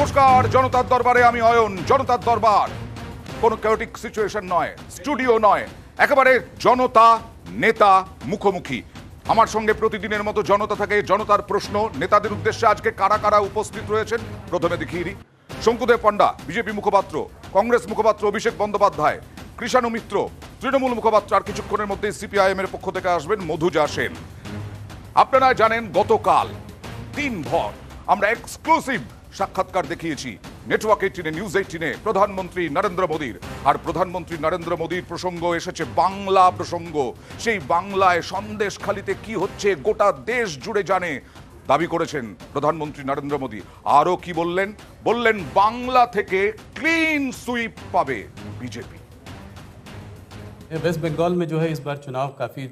নমস্কার, জনতার দরবারে আমি অয়ন। জনতার দরবার কোনো কেওটিক সিচুয়েশন নয়, স্টুডিও নয়, একেবারে জনতা নেতা মুখোমুখি। আমার সঙ্গে প্রতিদিনের মতো জনতা থাকে। জনতার প্রশ্ন নেতাদের উদ্দেশ্যে আজকে কারা কারা উপস্থিত রয়েছেন প্রথমে দেখিয়ে দিই। শঙ্কুদেব পান্ডা বিজেপি মুখপাত্র, কংগ্রেস মুখপাত্র অভিষেক বন্দ্যোপাধ্যায়, কৃষাণু মিত্র তৃণমূল মুখপাত্র, আর কিছুক্ষণের মধ্যে সিপিআইএম এর পক্ষ থেকে আসবেন মধুজা সেন। আপনারা জানেন গতকাল দিনভর আমরা এক্সক্লুসিভ সাক্ষাৎকার দেখিয়েছি নেটওয়ার্ক 18-এ, নিউজ 18-এ প্রধানমন্ত্রী নরেন্দ্র মোদীর। আর প্রধানমন্ত্রী নরেন্দ্র মোদীর প্রসঙ্গ এসেছে বাংলা প্রসঙ্গ। সেই বাংলায় সন্দেশখালিতে কি হচ্ছে গোটা দেশ জুড়ে জানে, দাবি করেছেন প্রধানমন্ত্রী নরেন্দ্র মোদী। আরও কি বললেন? বললেন বাংলা থেকে ক্লিন সুইপ পাবে বিজেপি। वेस्ट बंगाल में जो है इस बार चुनाव काफ़ी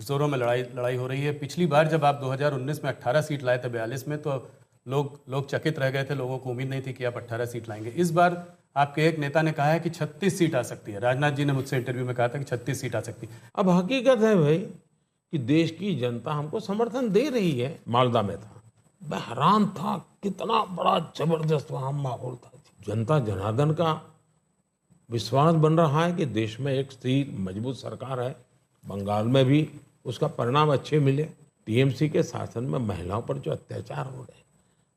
जोरों में लड़ाई हो रही है। पिछली बार जब आप 2019 में 18 सीट लाए थे 42 में, तो लोग चकित रह गए थे। लोगों को उम्मीद नहीं थी कि आप 18 सीट लाएंगे। इस बार आपके एक नेता ने कहा है कि 36 सीट आ सकती है। राजनाथ जी ने मुझसे इंटरव्यू में कहा था कि 36 सीट आ सकती है। अब हकीकत है भाई कि देश की जनता हमको समर्थन दे रही है। मालदा में था, मैं हैरान था, कितना बड़ा जबरदस्त वहाँ माहौल था। जनता जनार्दन का विश्वास बन रहा है कि देश में एक स्थिर मजबूत सरकार है। बंगाल में भी उसका परिणाम अच्छे मिले। टीएमसी के शासन में महिलाओं पर जो अत्याचार हो रहे हैं,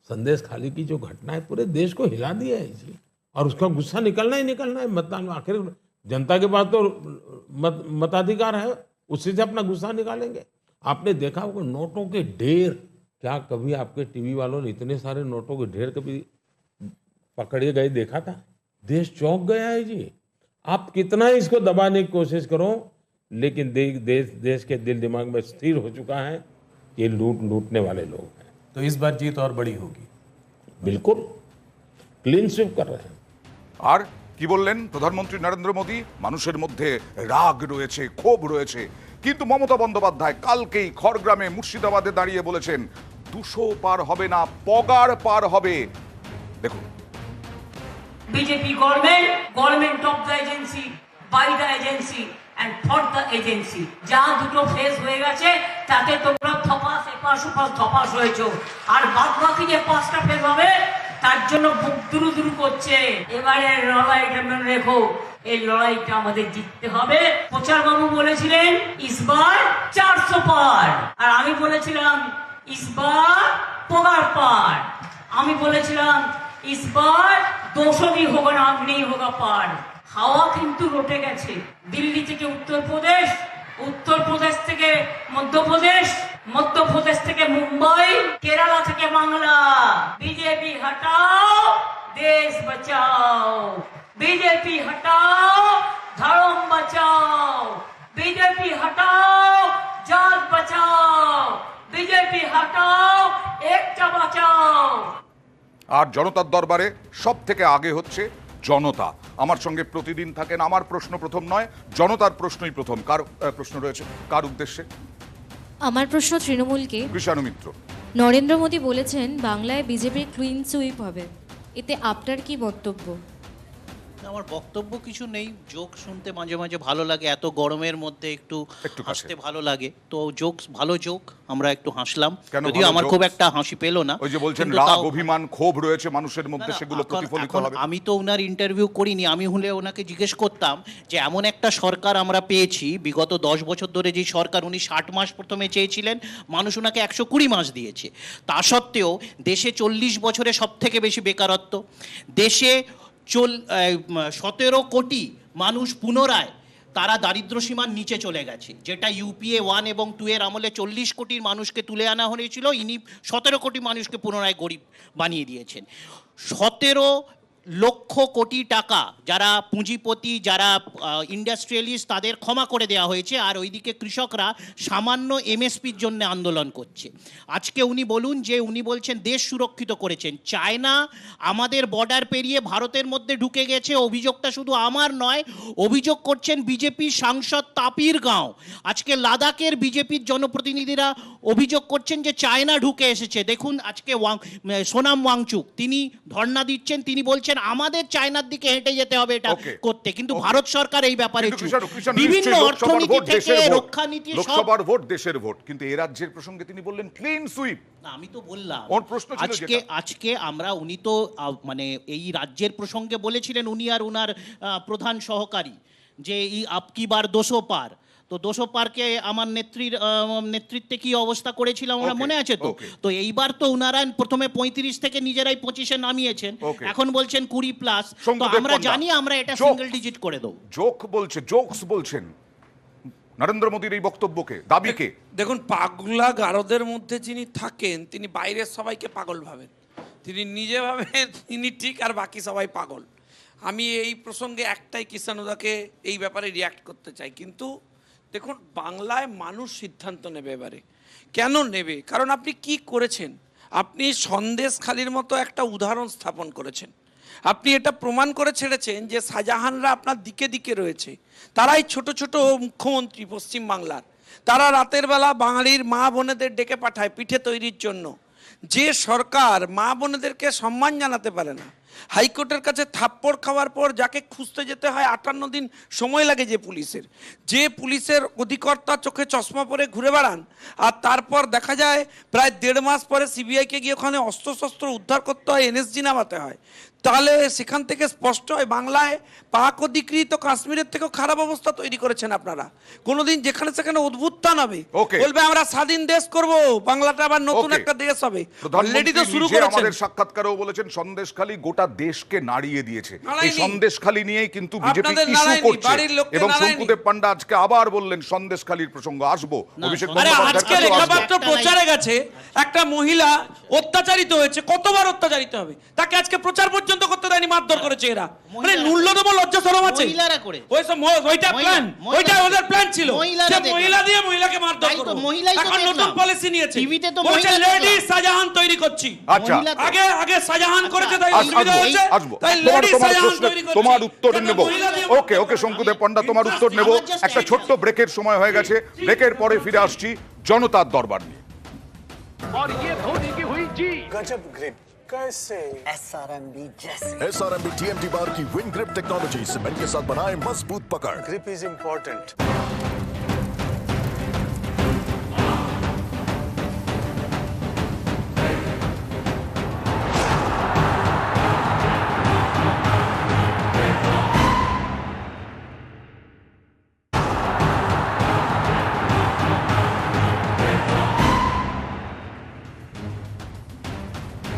संदेश खाली की जो घटना है, पूरे देश को हिला दिया है जी। और उसका गुस्सा निकलना ही निकलना है मतदान में। आखिर जनता के पास तो मताधिकार है, उसी से अपना गुस्सा निकालेंगे। आपने देखा होगा नोटों के ढेर, क्या कभी आपके टीवी वालों ने इतने सारे नोटों के ढेर कभी पकड़े गए देखा था? देश चौंक गया है जी। आप कितना ही इसको दबाने की कोशिश करो, लेकिन देश के दिल दिमाग में स्थिर हो चुका है ये लूटने वाले लोग हैं। तो इस बार जीत और बड़ी होगी। बिल्कुल क्लीन स्वीप कर रहे हैं। আর কি বললেন প্রধানমন্ত্রী নরেন্দ্র মোদী? মানুষের মধ্যে রাগ রয়েছে, ক্ষোভ রয়েছে, কিন্তু মমতা বন্দ্যোপাধ্যায় কালকেই খড়গ্রামে মুর্শিদাবাদে দাঁড়িয়ে বলেছেন 200 পার হবে না, পগার পার হবে। দেখুন, BJP government of the agency, by the agency and for the agency. যা দুটো ফেজ হয়ে গেছে তাতে তোমরা থপাস এপাশ ওপাশ ধপাস হয়েছো। আর বাদ বাকি যে 5টা ফেজ হবে তার জন্য বুক দুরু করছে। এবারে লড়াইটা মনে রেখো, এই লড়াইটা আমাদের জিততে হবে। প্রচার বাবু বলেছিলেন ইসবার 400 পার, আর আমি বলেছিলাম ইসবার পগার পার। আমি বলেছিলাম ইসবার 200 भी होगा ना, नहीं होगा पार। হাওয়া কিন্তু রটে গেছে। দিল্লি থেকে উত্তরপ্রদেশ, উত্তরপ্রদেশ থেকে মধ্যপ্রদেশ, মধ্যপ্রদেশ থেকে মুম্বাই, কেরালা থেকে বাংলা। বিজেপি হটাও, দেশ বাঁচাও। বিজেপি হটাও, ধর্ম বাঁচাও। বিজেপি হটাও, জাত বাঁচাও। বিজেপি হটাও, একটা বাঁচাও। আর জনতার দরবারে সব থেকে আগে হচ্ছে জনতা। আমার সঙ্গে প্রতিদিন থাকেন। আমার প্রশ্ন প্রথম নয়, জনতার প্রশ্নই প্রথম। কার প্রশ্ন রয়েছে, কার উদ্দেশ্যে? আমার প্রশ্ন তৃণমূলকে। কৃষাণু মিত্র। নরেন্দ্র মোদী বলেছেন বাংলায় বিজেপির ক্লিন সুইপ হবে, এতে আপনার কি বক্তব্য? আমার বক্তব্য কিছু নেই। জোক শুনতে মাঝে মাঝে ভালো লাগে, এত গরমের মধ্যে একটু হাসতে ভালো লাগে। তো ভালো জোক, আমরা একটু হাসলাম, যদিও আমার খুব একটা হাসি পেল না। ওই যে বলছেন রাগ অভিমান ক্ষোভ রয়েছে মানুষের মধ্যে, সেগুলো প্রতিফলিত হবে। আমি তো ওনার ইন্টারভিউ করিনি, আমি হলে ওনাকে জিজ্ঞেস করতাম যে এমন একটা সরকার আমরা পেয়েছি বিগত 10 বছর ধরে, যে সরকার উনি 60 মাস প্রথমে চেয়েছিলেন, মানুষ ওনাকে 120 মাস দিয়েছে। তা সত্ত্বেও দেশে 40 বছরে সব থেকে বেশি বেকারত্ব, দেশে 17 কোটি মানুষ পুনরায় তারা দারিদ্র সীমার নিচে চলে গেছে, যেটা ইউপিএ 1 এবং 2 এর আমলে 40 কোটির মানুষকে তুলে আনা হয়েছিল। ইনি 17 কোটি মানুষকে পুনরায় গরিব বানিয়ে দিয়েছেন। 17 লক্ষ কোটি টাকা যারা পুঁজিপতি, যারা ইন্ডাস্ট্রিয়ালিস্ট, তাদের ক্ষমা করে দেওয়া হয়েছে। আর ওইদিকে কৃষকরা সামান্য এমএসপির জন্য আন্দোলন করছে। আজকে উনি বলুন যে উনি বলছেন দেশ সুরক্ষিত করেছেন। চায়না আমাদের বর্ডার পেরিয়ে ভারতের মধ্যে ঢুকে গেছে। অভিযোগটা শুধু আমার নয়, অভিযোগ করছেন বিজেপির সাংসদ তাপির গাঁও। আজকে লাদাখের বিজেপির জনপ্রতিনিধিরা অভিযোগ করছেন যে চায়না ঢুকে এসেছে। দেখুন আজকে সোনাম ওয়াংচুক তিনি ধর্ণা দিচ্ছেন, তিনি বলছেন বলছেন আমাদের চায়নার দিকে হেঁটে যেতে হবে এটা Okay. করতে, কিন্তু Okay. ভারত সরকার এই ব্যাপারে কিন্তু চুপ। কৃষণ বিভিন্ন নিশ্চয়ই লোকসভার অর্থনীতি ভোট থেকে দেশের ভোট। রক্ষানীতি সব। লোকসভার ভোট দেশের ভোট, কিন্তু এ রাজ্যের প্রসঙ্গে তিনি বললেন ক্লিন সুইপ। না, আমি তো বললাম ওর প্রশ্ন ছিল আজকে যেটা। আজকে আমরা উনি তো মানে এই রাজ্যের প্রসঙ্গে বলেছিলেন উনি আর উনার প্রধান সহকারী যে এই আপকি বার 200 পার, তো 200 পারকে আমার নেতৃত্বে কি অবস্থা করেছিলাম আমরা Okay, মনে আছে তো। okay. তো এইবার তো উনারা প্রথমে 35 থেকে নিজেরাই 25-এ নামিয়েছেন, Okay. এখন বলছেন 20+। তো শঙ্কুদেব আমরা পণ্ডা, জানি আমরা এটা যোগ। সিঙ্গেল ডিজিট করে দেবো। জোকস বলছেন নরেন্দ্র মোদীর এই বক্তব্যকে, দাবিকে। দেখুন, পাগলা গারদের মধ্যে যিনি থাকেন তিনি বাইরের সবাইকে পাগল ভাবেন, তিনি নিজে ভাবেন তিনি ঠিক আর বাকি সবাই পাগল। আমি এই প্রসঙ্গে একটাই কিষানুদাকে এই ব্যাপারে রিয়াক্ট করতে চাই, কিন্তু দেখুন বাংলায় মানুষ সিদ্ধান্ত নেবে এবারে। কেন নেবে? কারণ আপনি কি করেছেন, আপনি সন্দেশখালির মতো একটা উদাহরণ স্থাপন করেছেন। আপনি এটা প্রমাণ করে ছেড়েছেন যে শাহজাহানরা আপনার দিকে দিকে রয়েছে, তারাই ছোট ছোট মুখ্যমন্ত্রী পশ্চিমবাংলার, তারা রাতের বেলা বাঙালির মা বোনেদের ডেকে পাঠায় পিঠে তৈরির জন্য। যে সরকার মা বোনেদেরকে সম্মান জানাতে পারে না, হাইকোর্টের কাছে থাপ্পড় খাওয়ার পর যাকে খুঁজতে যেতে হয় 58 দিন সময় লাগে, যে পুলিশের অধিকর্তা চোখে চশমা পরে ঘুরে বেড়ান, আর তারপর দেখা যায় প্রায় 1.5 মাস পরে সিবিআইকে গিয়ে ওখানে অস্ত্রশস্ত্র উদ্ধার করতে হয়, এনএসজি নামাতে হয়, তাহলে সেখান থেকে স্পষ্ট হয় বাংলায় পাক অধিকৃত কাশ্মীরের থেকেও খারাপ অবস্থা তৈরি করেছেন আপনারা। কোনোদিন যেখানে সেখানে উদ্ভুত্থান হবে, Okay. বলবে আমরা স্বাধীন দেশ করব, বাংলাটা আবার নতুন Okay. একটা দেশ হবে। প্রধানমন্ত্রী অলরেডি তো শুরু নিজে করেছেন। আমাদের সাক্ষাৎকারেও বলেছেন সন্দেশখালী গোটা দেশকে নাড়িয়ে দিয়েছে। এই নাড়ায়নি। সন্দেশখালী নিয়েই কিন্তু বিজেপি আপনাদের ইস্যু নাড়ায়নি, করছে। বাড়ির লোককে এবং নাড়ায়নি। শঙ্কুদেব পান্ডা আজকে আবার বললেন সন্দেশখালীর প্রসঙ্গ আসবো, অভিষেক আরে বন্দ্যোপাধ্যায়ের আজকে কাছেও আসবো। রেখাপাত্র প্রচারে গেছে, একটা মহিলা অত্যাচারিত হয়েছে, কতবার অত্যাচারিত হবে, তাকে আজকে প্রচার পর্যন্ত করতে দেয়নি, মারধর করেছে এরা। মানে ন্যূনতম লজ্জা শরম আছে? মহিলারা করে। ওইটা প্ল্যান, ওইটা ওদের প্ল্যান ছিল যে মহিলা দিয়ে মহিলাকে মারধর তাই তো, করব। মহিলাই তো এখন নতুন দেখলাম। পলিসি নিয়েছে, টিভিতে তো বলছে মহিলা লেডি দেখলাম। শাহজাহান তৈরি করছি। আচ্ছা, মহিলা তো- আগে শাহজাহান করেছে তাই আসবো, অসুবিধা হয়েছে, আসবো। তাই তোমার লেডি তোমার শাহজাহান প্রশ্নের তৈরি করছি। তোমার উত্তর কেন নেব। মহিলা দিয়ে ওকে শঙ্কুদেব পান্ডা, তোমার উত্তর নেব। একটা ছোট্ট ব্রেকের সময় হয়ে গেছে, ব্রেকের পরে ফিরে আসছি জনতার দরবার নিয়ে। गजब ग्रिप कैसे SRMB जैसे SRMB TMT बार की विन ग्रिप टेक्नोलॉजी सीमेंट के साथ बनाए मजबूत पकड़। ग्रिप इज इम्पोर्टेंट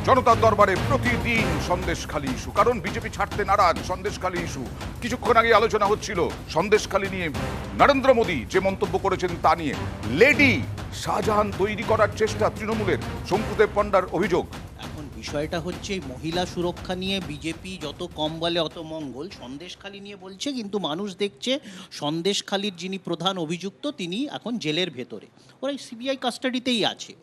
জনতার দরবারে প্রতিদিন সন্দেশখালী ইস্যু, কারণ বিজেপি ছাড়তে নারাজ। সন্দেশখালী ইস্যু কিছুক্ষণ আগে আলোচনা হচ্ছিল সন্দেশখালী নিয়ে। নরেন্দ্র মোদী যে মন্তব্য করেছেন তা নিয়ে লেডি শাহজাহান তৈরি করার চেষ্টা তৃণমূলের, শঙ্কুদেব পান্ডার অভিযোগ। এখন বিষয়টা হচ্ছে এই মহিলা সুরক্ষা নিয়ে বিজেপি যত কম বলে অত মঙ্গল। সন্দেশখালী নিয়ে বলছে, কিন্তু মানুষ দেখছে সন্দেশখালীর যিনি প্রধান অভিযুক্ত তিনি এখন জেলের ভেতরে, ওরা সিবিআই কাস্টাডিতেই আছে।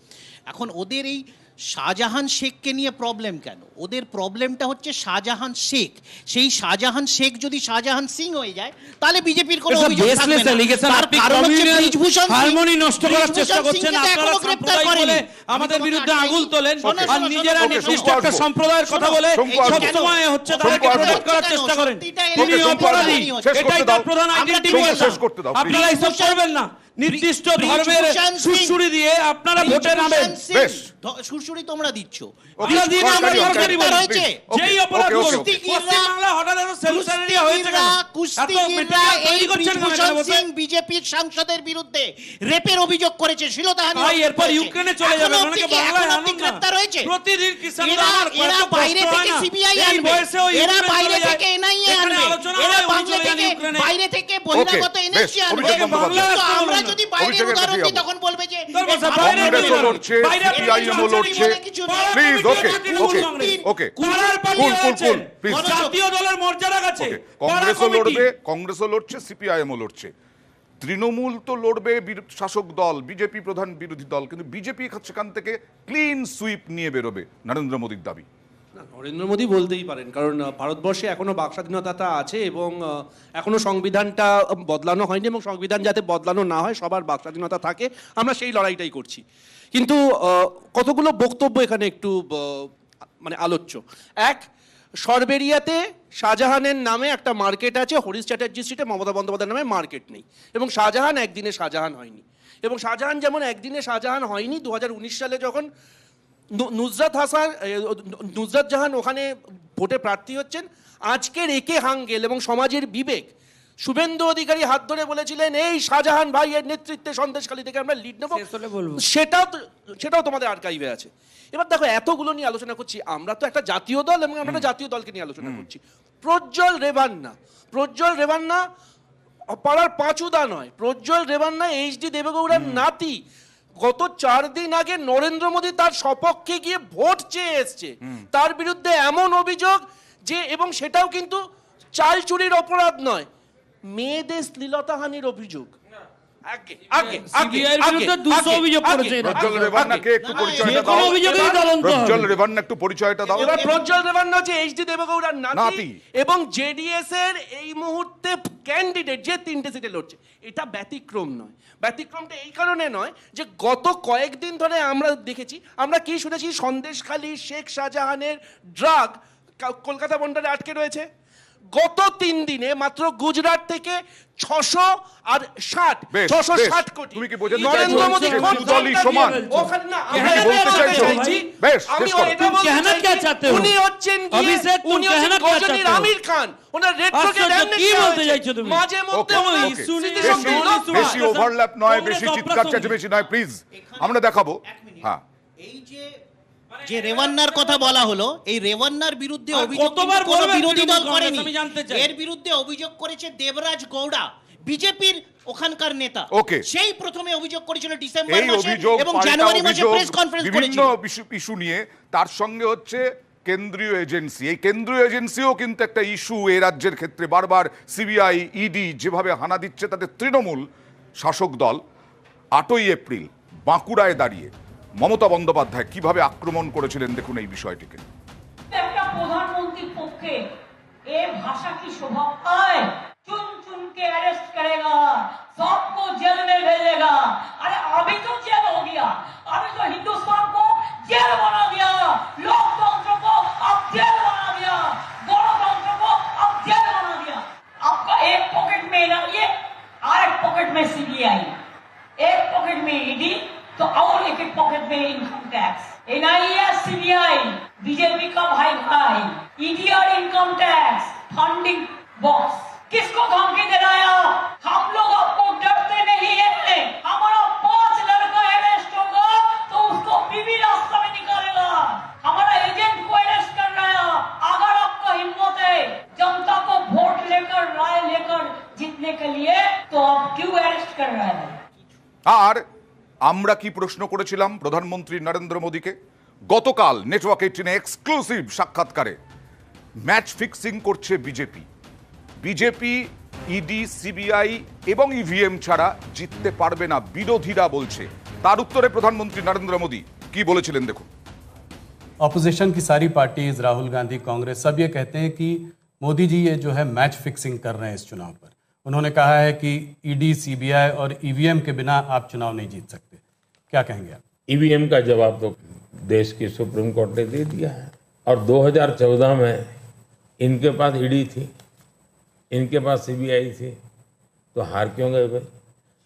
এখন ওদের এই শাহজাহান শেখকে নিয়ে প্রবলেম কেন? ওদের প্রবলেমটা হচ্ছে শাহজাহান শেখ। সেই শাহজাহান শেখ যদি শাহজাহান সিং হয়ে যায় তাহলে বিজেপির কোনো এসব অভিযোগ থাকবে baseless না। allegation, তার আপনি কারণ হচ্ছে communal ব্রিজভূষণ সিং- harmony নষ্ট করার চেষ্টা ব্রিজভূষণ করছেন। সিংকে তো আপনারা এখনো গ্রেপ্তার সাম্প্রদায়িক করেনি। বলে আমি আমাদের তোমাকে বিরুদ্ধে আটকাইনি। আঙুল তোলেন, শোনো, আর শোনো, নিজেরা শোনো, নির্দিষ্ট শোনো, একটা শোনো, সম্প্রদায়ের কথা শোনো, বলে শঙ্কু আসবো। সবসময় হচ্ছে শঙ্কু তাদেরকে আসবো। প্রোটেক্ট করার চেষ্টা করেন। সত্যিটা তিনি ওকে, শঙ্কু অপরাধী, আসবো। শেষ করতে এটাই দাও। তার প্রধান আমরা আইডেন্টিটি। শঙ্কু শেষ করতে দাও, আপনারা please। এইসব করবেন না। নির্দিষ্ট ধর্মের ব্রিজভূষণ সিং- সুড়সুড়ি দিয়ে আপনারা ভোটে নামেন। বেশ। সুরসুরি তোমরা দিচ্ছ। আমরা দিন আমরা সরকারি সরকারি গ্রেপ্তার বলি। হয়েছে। যেই অপরাধ ওকে, ওকে, করুক। ওকে। পশ্চিমবাংলা হঠাৎ এত সেলুসারেরিয়া হয়েছে কেন? এত কুস্তিগিররা মেটেরিয়াল এই তৈরি করছেন কেন ব্রিজভূষণ এখানে বসে? সিং বিজেপির সাংসদের বিরুদ্ধে রেপের অভিযোগ করেছে, শ্লীলতাহানি ভাই অভিযোগ এরপর করেছে। ইউক্রেনে চলে যাবে, এখনো অনেকে অবধি কি- বাংলায় এখনো আনুন অবধি না। গ্রেপ্তার হয়েছে। প্রতিদিন কিষাণ এরা আমার এরা কত বাইরে কষ্ট হয় থেকে না। সিবিআই এই আনবে, বয়সেও এরা ইউক্রেনে বাইরে চলে যায়। থেকে এনআইএ এখানে আনবে, আলোচনা এরা হয়, উনি বাংলা চলে যান থেকে ইউক্রেনে। বাইরে থেকে বহিরাগত বেশ, এনএসজি আনবে। অভিষেক বন্দ্যোপাধ্যায়। তো আমরা বাংলা যদি বাইরে অভিষেকের উদাহরণ কাছে দিই যাবো। তখন বলবে যে তোর বাসা এ বাইরে ভারত কংগ্রেসও বলে লড়ছে, বাইরে সিপিআইএম ও লড়ছে। Please, okay, okay, okay. Cooler পালিয়ে কুল, কুল, আছেন। প্লিজ। জাতীয় দলের মর্যাদা গেছে। ওকে, কংগ্রেসও লড়ছে, সিপিআইএমও লড়ছে, তৃণমূল তো লড়বে, শাসক দল বিজেপি প্রধান বিরোধী দল, কিন্তু বিজেপি সেখান থেকে ক্লিন সুইপ নিয়ে বেরোবে নরেন্দ্র মোদীর দাবি। না, নরেন্দ্র মোদী বলতেই পারেন, কারণ ভারতবর্ষে এখনো বাক স্বাধীনতা আছে এবং এখনো সংবিধানটা বদলানো হয়নি, এবং সংবিধান যাতে বদলানো না হয় সবার বাক স্বাধীনতা থাকে, আমরা সেই লড়াইটাই করছি। কিন্তু কতগুলো বক্তব্য এখানে একটু মানে আলোচ্য। এক, সরবেরিয়াতে শাহজাহানের নামে একটা মার্কেট আছে, হরিশ চ্যাটার্জি স্ট্রিটে মমতা বন্দ্যোপাধ্যায়ের নামে মার্কেট নেই। এবং শাহজাহান একদিনে শাহজাহান হয়নি। এবং শাহজাহান যেমন একদিনে শাহজাহান হয়নি, 2019 সালে যখন নুসরাত জাহান ওখানে ভোটে প্রার্থী হচ্ছেন, আজকের একে হাঙ্গেল এবং সমাজের বিবেক শুভেন্দু অধিকারী হাত ধরে বলেছিলেন এই শাহজাহান ভাইয়ের নেতৃত্বে সন্দেশখালী থেকে আমরা লিড নেব, সেটাও তোমাদের আর্কাইভে আছে। এবার দেখো, এতগুলো নিয়ে আলোচনা করছি, আমরা তো একটা জাতীয় দল এবং আমরা একটা জাতীয় দলকে নিয়ে আলোচনা করছি। প্রজ্জ্বল রেভান্না পাড়ার পাঁচুদা নয়, প্রজ্জ্বল রেভান্না এইচডি দেবেগৌড়ার নাতি। গত 4 দিন আগে নরেন্দ্র মোদী তার সপক্ষে গিয়ে ভোট চেয়ে এসছে, তার বিরুদ্ধে এমন অভিযোগ যে, এবং সেটাও কিন্তু চাল চুরির অপরাধ নয়, মেয়েদের শ্লীলতাহানির অভিযোগ। প্রজ্জ্বল রেভান্নাকে একটু পরিচয়টা দাও। প্রজ্জ্বল রেভান্না একটু পরিচয়টা দাও। প্রজ্জ্বল রেভান্না হচ্ছে এইচডি দেবেগৌড়ার নাতি এবং জেডিএস এর এই মুহূর্তে ক্যান্ডিডেট, যে 3টে সিটে লড়ছে। এটা ব্যতিক্রম নয়। ব্যতিক্রমটা এই কারণে নয় যে গত কয়েকদিন ধরে আমরা দেখেছি, আমরা কি শুনেছি, সন্দেশখালী শেখ শাহজাহানের ড্রাগ কলকাতা বন্দরে আটকে রয়েছে। গত 3 দিনে মাত্র গুজরাট থেকে 660 কোটি। তুমি কি বোঝাতে নরেন্দ্র মোদী দলই সমান? ওখানে না, তুমি কি বলতে চাইছো? বেশ, আমি এটা বলতে চাইছি, উনি হচ্ছেন গজনীর আমির খান, ওনার রেট্রোকে কি বলতে চাইছো তুমি? মাঝে মধ্যে বেশি ওভারল্যাপ নয়, বেশি চিৎকার চেঁচামেচি নয়, প্লিজ। আমরা দেখাবো। হ্যাঁ, এই যে রেভান্নার কথা বলা হলো, এই রেভান্নার বিরুদ্ধে অভিযোগ কোনো বিরোধী দল করেনি। এর বিরুদ্ধে অভিযোগ করেছে দেবরাজ গৌড়া, বিজেপির ওখানকার নেতা। সেই প্রথমে অভিযোগ করেছিল ডিসেম্বর মাসে এবং জানুয়ারি মাসে প্রেস কনফারেন্স করেছিল বিভিন্ন ইস্যু নিয়ে। তার সঙ্গে হচ্ছে কেন্দ্রীয় এজেন্সি, এই কেন্দ্রীয় এজেন্সিও কিন্তু একটা ইস্যু এই রাজ্যের ক্ষেত্রে। বারবার সিবিআই, ইডি যেভাবে হানা দিচ্ছে তাদের তৃণমূল শাসক দল। 8ই এপ্রিল বাঁকুড়ায় দাঁড়িয়ে মমতা বন্দ্যোপাধ্যায় কিভাবে আক্রমণ করেছিলেন, দেখুন এই বিষয়টিকে। একটা প্রধানমন্ত্রীর পক্ষে এ ভাষা কি শোভা পায়? चुन चुन के अरेस्ट करेगा, सबको जेल में भेजेगा। अरे अभी तो जेल हो गया, अभी तो हिंदुस्तान को जेल बना दिया, लोकतंत्र को अब जेल बना दिया, गणतंत्र को अब जेल बना दिया। आपका एक पॉकेट में एनआईए और एक पॉकेट में सीबीआई, एक पॉकेट में ईडी तो और एक पॉकेट में income tax. NIA CBI BJP का भाई भाई, ईडी और इनकम टैक्स फंडिंग बॉक्स। किसको धमकी दे रहा है? हम लोग आपको डरते नहीं है। हमारा 5 लड़का अरेस्ट होगा तो उसको बीबी रास्ता में निकालेगा। हमारा एजेंट को अरेस्ट कर रहा है। अगर आपका हिम्मत है जनता को वोट लेकर, राय लेकर जीतने के लिए, तो आप क्यों अरेस्ट कर रहे हैं? আর আমরা কি প্রশ্ন করেছিলাম প্রধানমন্ত্রী নরেন্দ্র মোদীকে? গতকাল নেটওয়ার্ক 18 এক্সক্লুসিভ সাক্ষাৎকারে ম্যাচ ফিক্সিং করছে বিজেপি। বিজেপি ইডি, সিবিআই এবং ইভিএম ছাড়া জিততে পারবে না বিরোধীরা বলছে। তার উত্তরে প্রধানমন্ত্রী নরেন্দ্র মোদী কি বলেছিলেন দেখুন। ऑपोजिशन की सारी पार्टीज, राहुल गांधी, कांग्रेस, सब ये कहते हैं कि मोदी जी ये जो है मैच फिक्सिंग कर रहे हैं इस चुनाव पर। उन्होंने कहा है कि ईडी, सीबीआई और ईवीएम के बिना आप चुनाव नहीं जीत सकते। क्या कहेंगे आप? ईवीएम का जवाब तो देश की सुप्रीम कोर्ट ने दे दिया है। और 2014 में इनके पास ईडी थी, इनके पास सीबीआई थी, तो हार क्यों गए भाई?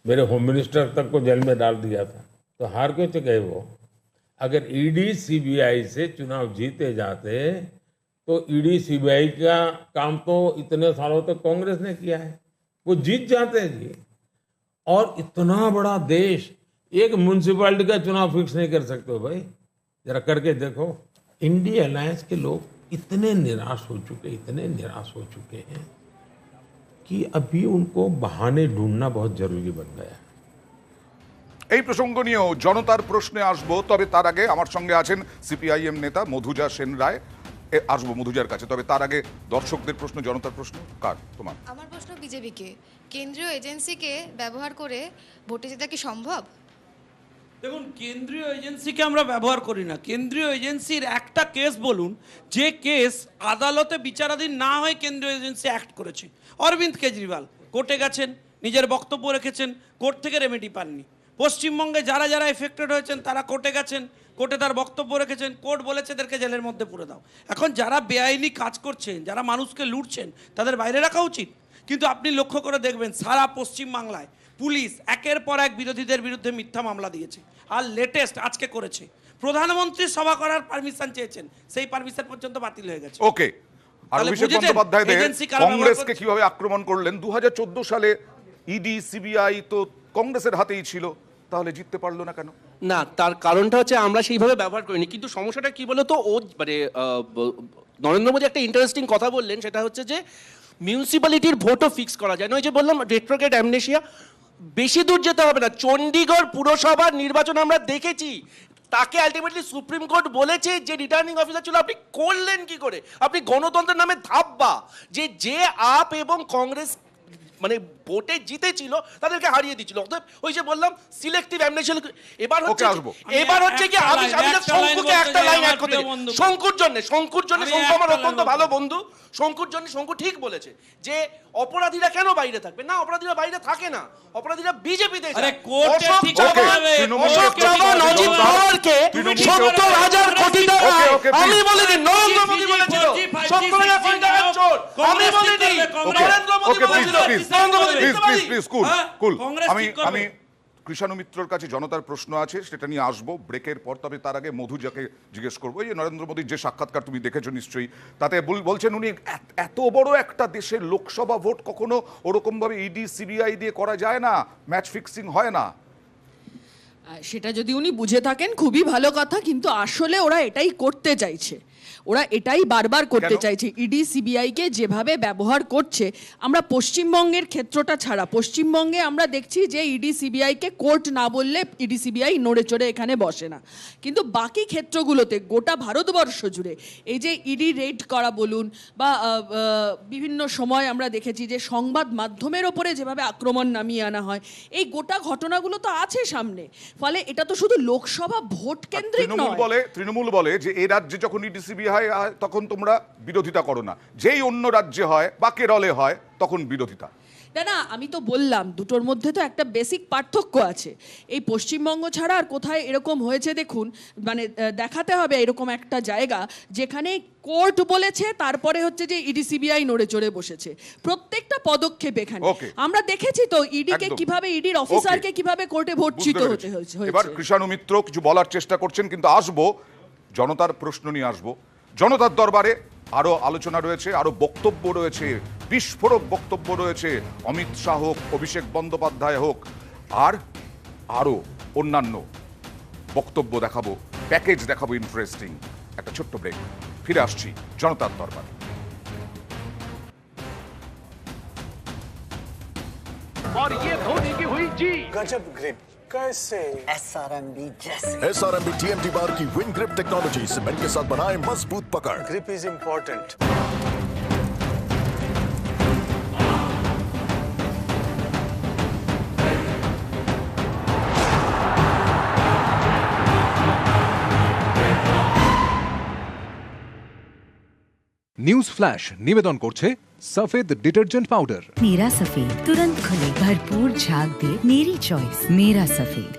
मेरे होम मिनिस्टर तक को जेल में डाल दिया था, तो हार क्यों तो गए वो? अगर ईडी सीबीआई से चुनाव जीते जाते तो ईडी सीबीआई का काम तो इतने सालों तक कांग्रेस ने किया है, वो जीत जाते जी। और इतना बड़ा देश एक म्यूनसिपैलिटी का चुनाव फिक्स नहीं कर सकते हो भाई, जरा करके देखो। इंडिया अलायंस के लोग इतने निराश हो चुके हैं कि अभी उनको बहाने ढूंढना बहुत जरूरी बन गया है। এই প্রসঙ্গ নিয়েও জনতার প্রশ্নে আসবো, তবে তার আগে আমার সঙ্গে আছেন সিপিআইএম নেতা মধুজা সেন রায়। আসবো মধুজার কাছে, তবে তার আগে দর্শকদের প্রশ্ন, জনতার প্রশ্ন কার? তোমার। আমার প্রশ্ন বিজেপিকে, কেন্দ্রীয় এজেন্সিকে ব্যবহার করে ভোটে জেতা কি সম্ভব? দেখুন, কেন্দ্রীয় এজেন্সিকে আমরা ব্যবহার করি না। কেন্দ্রীয় এজেন্সির একটা কেস বলুন যে কেস আদালতে বিচারাধীন না হয়ে কেন্দ্রীয় এজেন্সি অ্যাক্ট করেছে। অরবিন্দ কেজরিওয়াল কোর্টে গেছেন, নিজের বক্তব্য রেখেছেন, কোর্ট থেকে রেমেডি পাননি। পশ্চিমবঙ্গে যারা যারা এফেক্টেড হয়েছেন তারা কোর্টে গেছেন, কোর্টে তার বক্তব্য রেখেছেন, কোর্ট বলেছে এদেরকে জেলের মধ্যে পুরে দাও। এখন যারা বেআইনি কাজ করছেন, যারা মানুষকে লুটছেন, তাদের বাইরে রাখা উচিত। কিন্তু আপনি লক্ষ্য করে দেখবেন সারা পশ্চিমবাংলায় পুলিশ একের পর এক বিরোধীদের বিরুদ্ধে মিথ্যা মামলা দিয়েছে। আর লেটেস্ট আজকে করেছে, প্রধানমন্ত্রী সভা করার পারমিশন চেয়েছেন, সেই পারমিশন পর্যন্ত বাতিল হয়ে গেছে। ওকে, আর তাহলে অভিষেক বুঝেছেন বন্দ্যোপাধ্যায় agency কারা ব্যবহার কংগ্রেসকে করছে? কিভাবে আক্রমণ করলেন। 2014 সালে ইডি সিবিআই তো কংগ্রেসের হাতেই ছিল, তাহলে জিততে পারলো না কেন? না, তার কারণটা হচ্ছে আমরা সেইভাবে ব্যবহার করিনি। কিন্তু সমস্যাটা কি বলতো, ও মানে নরেন্দ্র মোদী একটা ইন্টারেস্টিং কথা বললেন, সেটা হচ্ছে যে মিউনিসিপ্যালিটির ভোটও ফিক্স করা যায় না। ওই যে বললাম রেট্রোগ্রেড অ্যামনেশিয়া, বেশি দূর যেতে হবে না, চণ্ডীগড় পুরসভার নির্বাচন আমরা দেখেছি, তাকে আলটিমেটলি সুপ্রিম কোর্ট বলেছে যে রিটার্নিং অফিসার ছিল, আপনি করলেন কি করে? আপনি গণতন্ত্রের নামে ধাপ্পা, যে আপ এবং কংগ্রেস মানে ভোটে জিতেছিল তাদেরকে হারিয়ে দিয়েছিল। অতএব ওই যে বললাম সিলেক্টিভ অ্যামনেশন। এবার হচ্ছে কি আমি শঙ্কুকে একটা লাইন অ্যাড করতে, শঙ্কুর জন্য শঙ্কু আমার অত্যন্ত ভালো বন্ধু, শঙ্কুর জন্য শঙ্কু ঠিক বলেছে যে অপরাধীরা কেন বাইরে থাকবে না, অপরাধীরা বাইরে থাকে না, অপরাধীরা বিজেপিতে। আমি বলিনি, নরেন্দ্র মোদী বলেছিল 70,000 কোটি টাকার চোর, আমি বলিনি, নরেন্দ্র মোদী বলেছিল। আমি কৃষাণু মিত্রর কাছে জনতার প্রশ্ন আছে, সেটা নিয়ে আসবো ব্রেকের পর। তবে তার আগে মধু যাকে জিজ্ঞেস করবো, এই যে নরেন্দ্র মোদীর যে সাক্ষাৎকার তুমি দেখেছো নিশ্চয়ই, তাতে বলছেন উনি এত বড় একটা দেশের লোকসভা ভোট কখনো ওরকম ভাবে ইডি সিবিআই দিয়ে করা যায় না, ম্যাচ ফিক্সিং হয় না। সেটা যদি উনি বুঝে থাকেন খুবই ভালো কথা, কিন্তু আসলে ওরা এটাই করতে চাইছে, ওরা এটাই বারবার করতে চাইছে। ইডি সিবিআইকে যেভাবে ব্যবহার করছে, আমরা পশ্চিমবঙ্গের ক্ষেত্রটা ছাড়া পশ্চিমবঙ্গে আমরা দেখছি যে ইডি সিবিআইকে কোর্ট না বললে ইডি সিবিআই নড়ে চড়ে এখানে বসে না, কিন্তু বাকি ক্ষেত্রগুলোতে গোটা ভারতবর্ষ জুড়ে এই যে ইডি রেড করা বলুন বা বিভিন্ন সময় আমরা দেখেছি যে সংবাদ মাধ্যমের ওপরে যেভাবে আক্রমণ নামিয়ে আনা হয়, এই গোটা ঘটনাগুলো তো আছে সামনে। ফলে এটা তো শুধু লোকসভা ভোট কেন্দ্রিক নয়। তৃণমূল বলে যে এই রাজ্যে যখন ইডি সিবিআই হয় তখন তোমরা বিরোধিতা করো না, যেই অন্য রাজ্যে হয় বা কেরলে হয় তখন বিরোধিতা। না, আমি তো বললাম দুটোর মধ্যে তো একটা বেসিক পার্থক্য আছে। এই পশ্চিমবঙ্গ ছাড়া আর কোথায় এরকম হয়েছে দেখুন, মানে দেখাতে হবে এরকম একটা জায়গা যেখানে কোর্ট বলেছে, তারপরে হচ্ছে যে ইডি সিবিআই নড়ে চড়ে বসেছে প্রত্যেকটা পদক্ষেপ। এখানে আমরা দেখেছি তো ইডিকে কিভাবে, ইডির অফিসারকে কিভাবে কোর্টে ভর্তিত হতে হয়েছে। এবার কৃষাণু মিত্র কিছু বলার চেষ্টা করছেন, কিন্তু আসবো জনতার প্রশ্ন নিয়ে আসবো। জনতার দরবারে আরো আলোচনা রয়েছে, আরো বক্তব্য রয়েছে, বিস্ফোরক বক্তব্য রয়েছে, অমিত শাহ হোক, অভিষেক বন্দ্যোপাধ্যায় হোক, আর আরো অন্যান্য বক্তব্য দেখাবো, প্যাকেজ দেখাবো ইন্টারেস্টিং। একটা ছোট্ট ব্রেক, ফিরে আসছি জনতার দরবারে। और ये धोनी की हुई जी गजब ग्रिप कैसे SRMB जैसे SRMB TMT बार की विन ग्रिप टेक्नोलॉजी सीमेंट के साथ बनाए मजबूत पकड़। Grip is important. News flash নিবেদন করছে सफेद डिटर्जेंट पाउडर। मेरा सफेद तुरंत खुले, भरपूर झाग दे, मेरी चॉइस मेरा सफेद।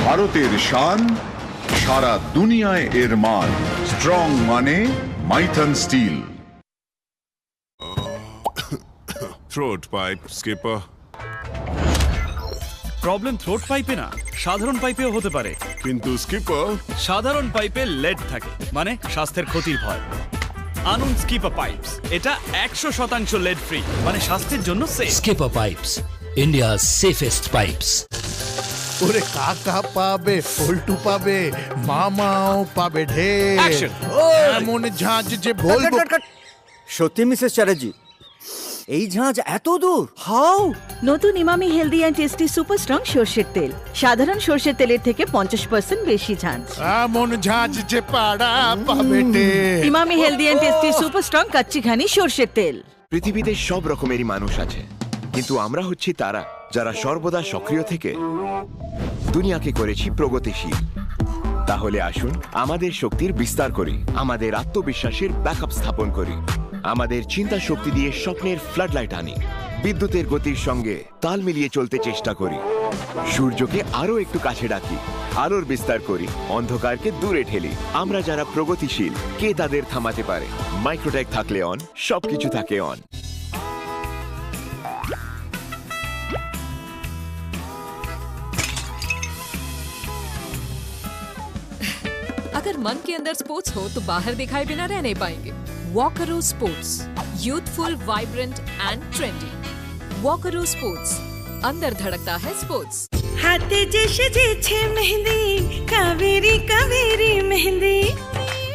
ভারতের শান, সারা দুনিয়ায় এর মান, স্ট্রং মানে Maithon steel. Throat pipe skipper. Problem throat পাইপে না, সাধারণ পাইপেও হতে পারে, কিন্তু স্কিপার সাধারণ পাইপে লেড থাকে মানে স্বাস্থ্যের ক্ষতির ভয়। আনুন স্কিপার পাইপস, এটা 100% লেড ফ্রি, মানে স্বাস্থ্যের জন্য safe. Skipper pipes, India's safest pipes. ওরে কাকা পাবে, পল্টু পাবে, মামাও পাবে ঢের। এমন ঝাঁজ যে বলবো। সত্যি মিসেস চ্যাটার্জি, এই ঝাঁজ এত দূর? হাউ? নতুন Emami healthy and tasty super strong সর্ষের তেল, সাধারণ সর্ষের তেলের থেকে 50% বেশি ঝাঁজ। এমন ঝাঁজ যে পাড়া পাবে ঢের। Emami healthy and tasty super strong kacchi ঘানি সর্ষের তেল। পৃথিবীতে সব রকমেরই মানুষ আছে, কিন্তু আমরা হচ্ছি তারা যারা সর্বদা সক্রিয় থেকে দুনিয়াকে করেছি প্রগতিশীল। তাহলে আসুন আমাদের শক্তির বিস্তার করি, আমাদের আত্মবিশ্বাসের ব্যাকআপ স্থাপন করি, আমাদের চিন্তা শক্তি দিয়ে স্বপ্নের ফ্লাড লাইট আনি। বিদ্যুতের গতির সঙ্গে তাল মিলিয়ে চলতে চেষ্টা করি, সূর্যকে আরো একটু কাছে ডাকি, আলোর বিস্তার করি, অন্ধকারকে দূরে ঠেলি। আমরা যারা প্রগতিশীল, কে তাদের থামাতে পারে? মাইক্রোটেক থাকলে অন, সবকিছু থাকে অন। अगर मन के अंदर स्पोर्ट्स हो तो बाहर दिखाए बिना रह नहीं पाएंगे। Walkaroo sports, youthful, vibrant and trendy. Walkaroo sports, अंदर धड़कता है स्पोर्ट्स। হাতে যে সেজেছে মেহেন্দি, কাবেরী কাবেরী মেহেন্দি।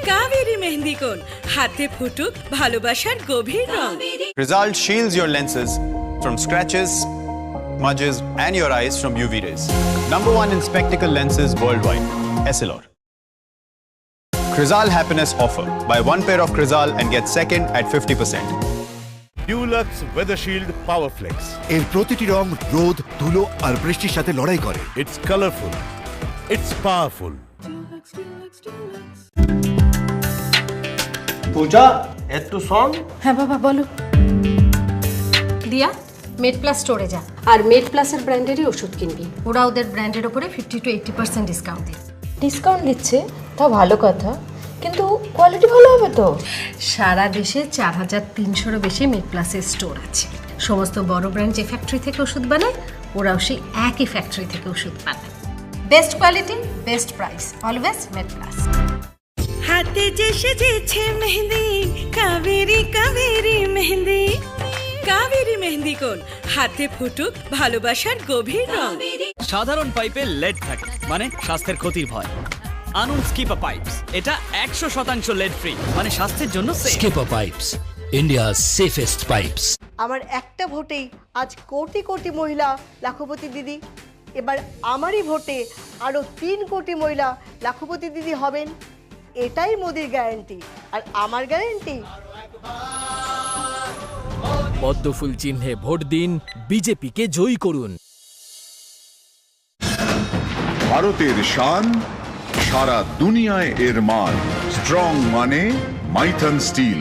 কাবেরী মেহেন্দি কোন হাতে ফুটুক ভালোবাসার গভীর রং। Rizal shields your lenses from scratches, smudges and your eyes from UV rays. #1 in spectacle lenses worldwide. Essilor. Rizal Happiness Offer. Buy one pair of Rizal and get second at 50%. Dulux Weather Shield Power Flex. এর প্রতিটি রং রোদ, ধুলো আর বৃষ্টির সাথে লড়াই করে। It's colorful. It's powerful. পূজা একটু শোন। হ্যাঁ বাবা বলো। দিয়া মেড প্লাস স্টোরে যা, আর মেড প্লাসের ব্র্যান্ডেরই ওষুধ কিনবি। ওরা ওদের ব্র্যান্ডের ওপরে 50 to 80% ডিসকাউন্ট দেয়। ডিসকাউন্ট দিচ্ছে তা ভালো কথা, কিন্তু কোয়ালিটি ভালো হবে তো? সারা দেশে 4300-এরও বেশি মেড প্লাসের স্টোর আছে। সমস্ত বড় ব্র্যান্ড যে ফ্যাক্টরি থেকে ওষুধ বানায়, ওরাও সেই একই ফ্যাক্টরি থেকে ওষুধ বানায়। Best quality, best price, always made plus. হাতে যে সেজেছে মেহেন্দি, কাবেরী কাবেরী মেহেন্দি। কাবেরী মেহেন্দি কোন হাতে ফুটুক ভালোবাসার গভীর রং। সাধারণ পাইপে লেড থাকে, মানে স্বাস্থ্যের ক্ষতির ভয়। আনুন স্কিপার পাইপস, এটা 100% লেড ফ্রি, মানে স্বাস্থ্যের জন্য safe. Skipper Pipes, India's safest pipes. আমার একটা ভোটেই আজ কোটি কোটি মহিলা লাখপতি দিদি। এবার আমারই ভোটে আরো 3 কোটি মহিলা লাখপতি দিদি হবেন। এটাই মোদির গ্যারান্টি, আর আমার গ্যারান্টি পদ্মফুল চিহ্নে ভোট দিন, বিজেপিকে জয়ী করুন। ভারতের শান, সারা দুনিয়ায় এর মান। স্ট্রং মানে মাইথন স্টিল।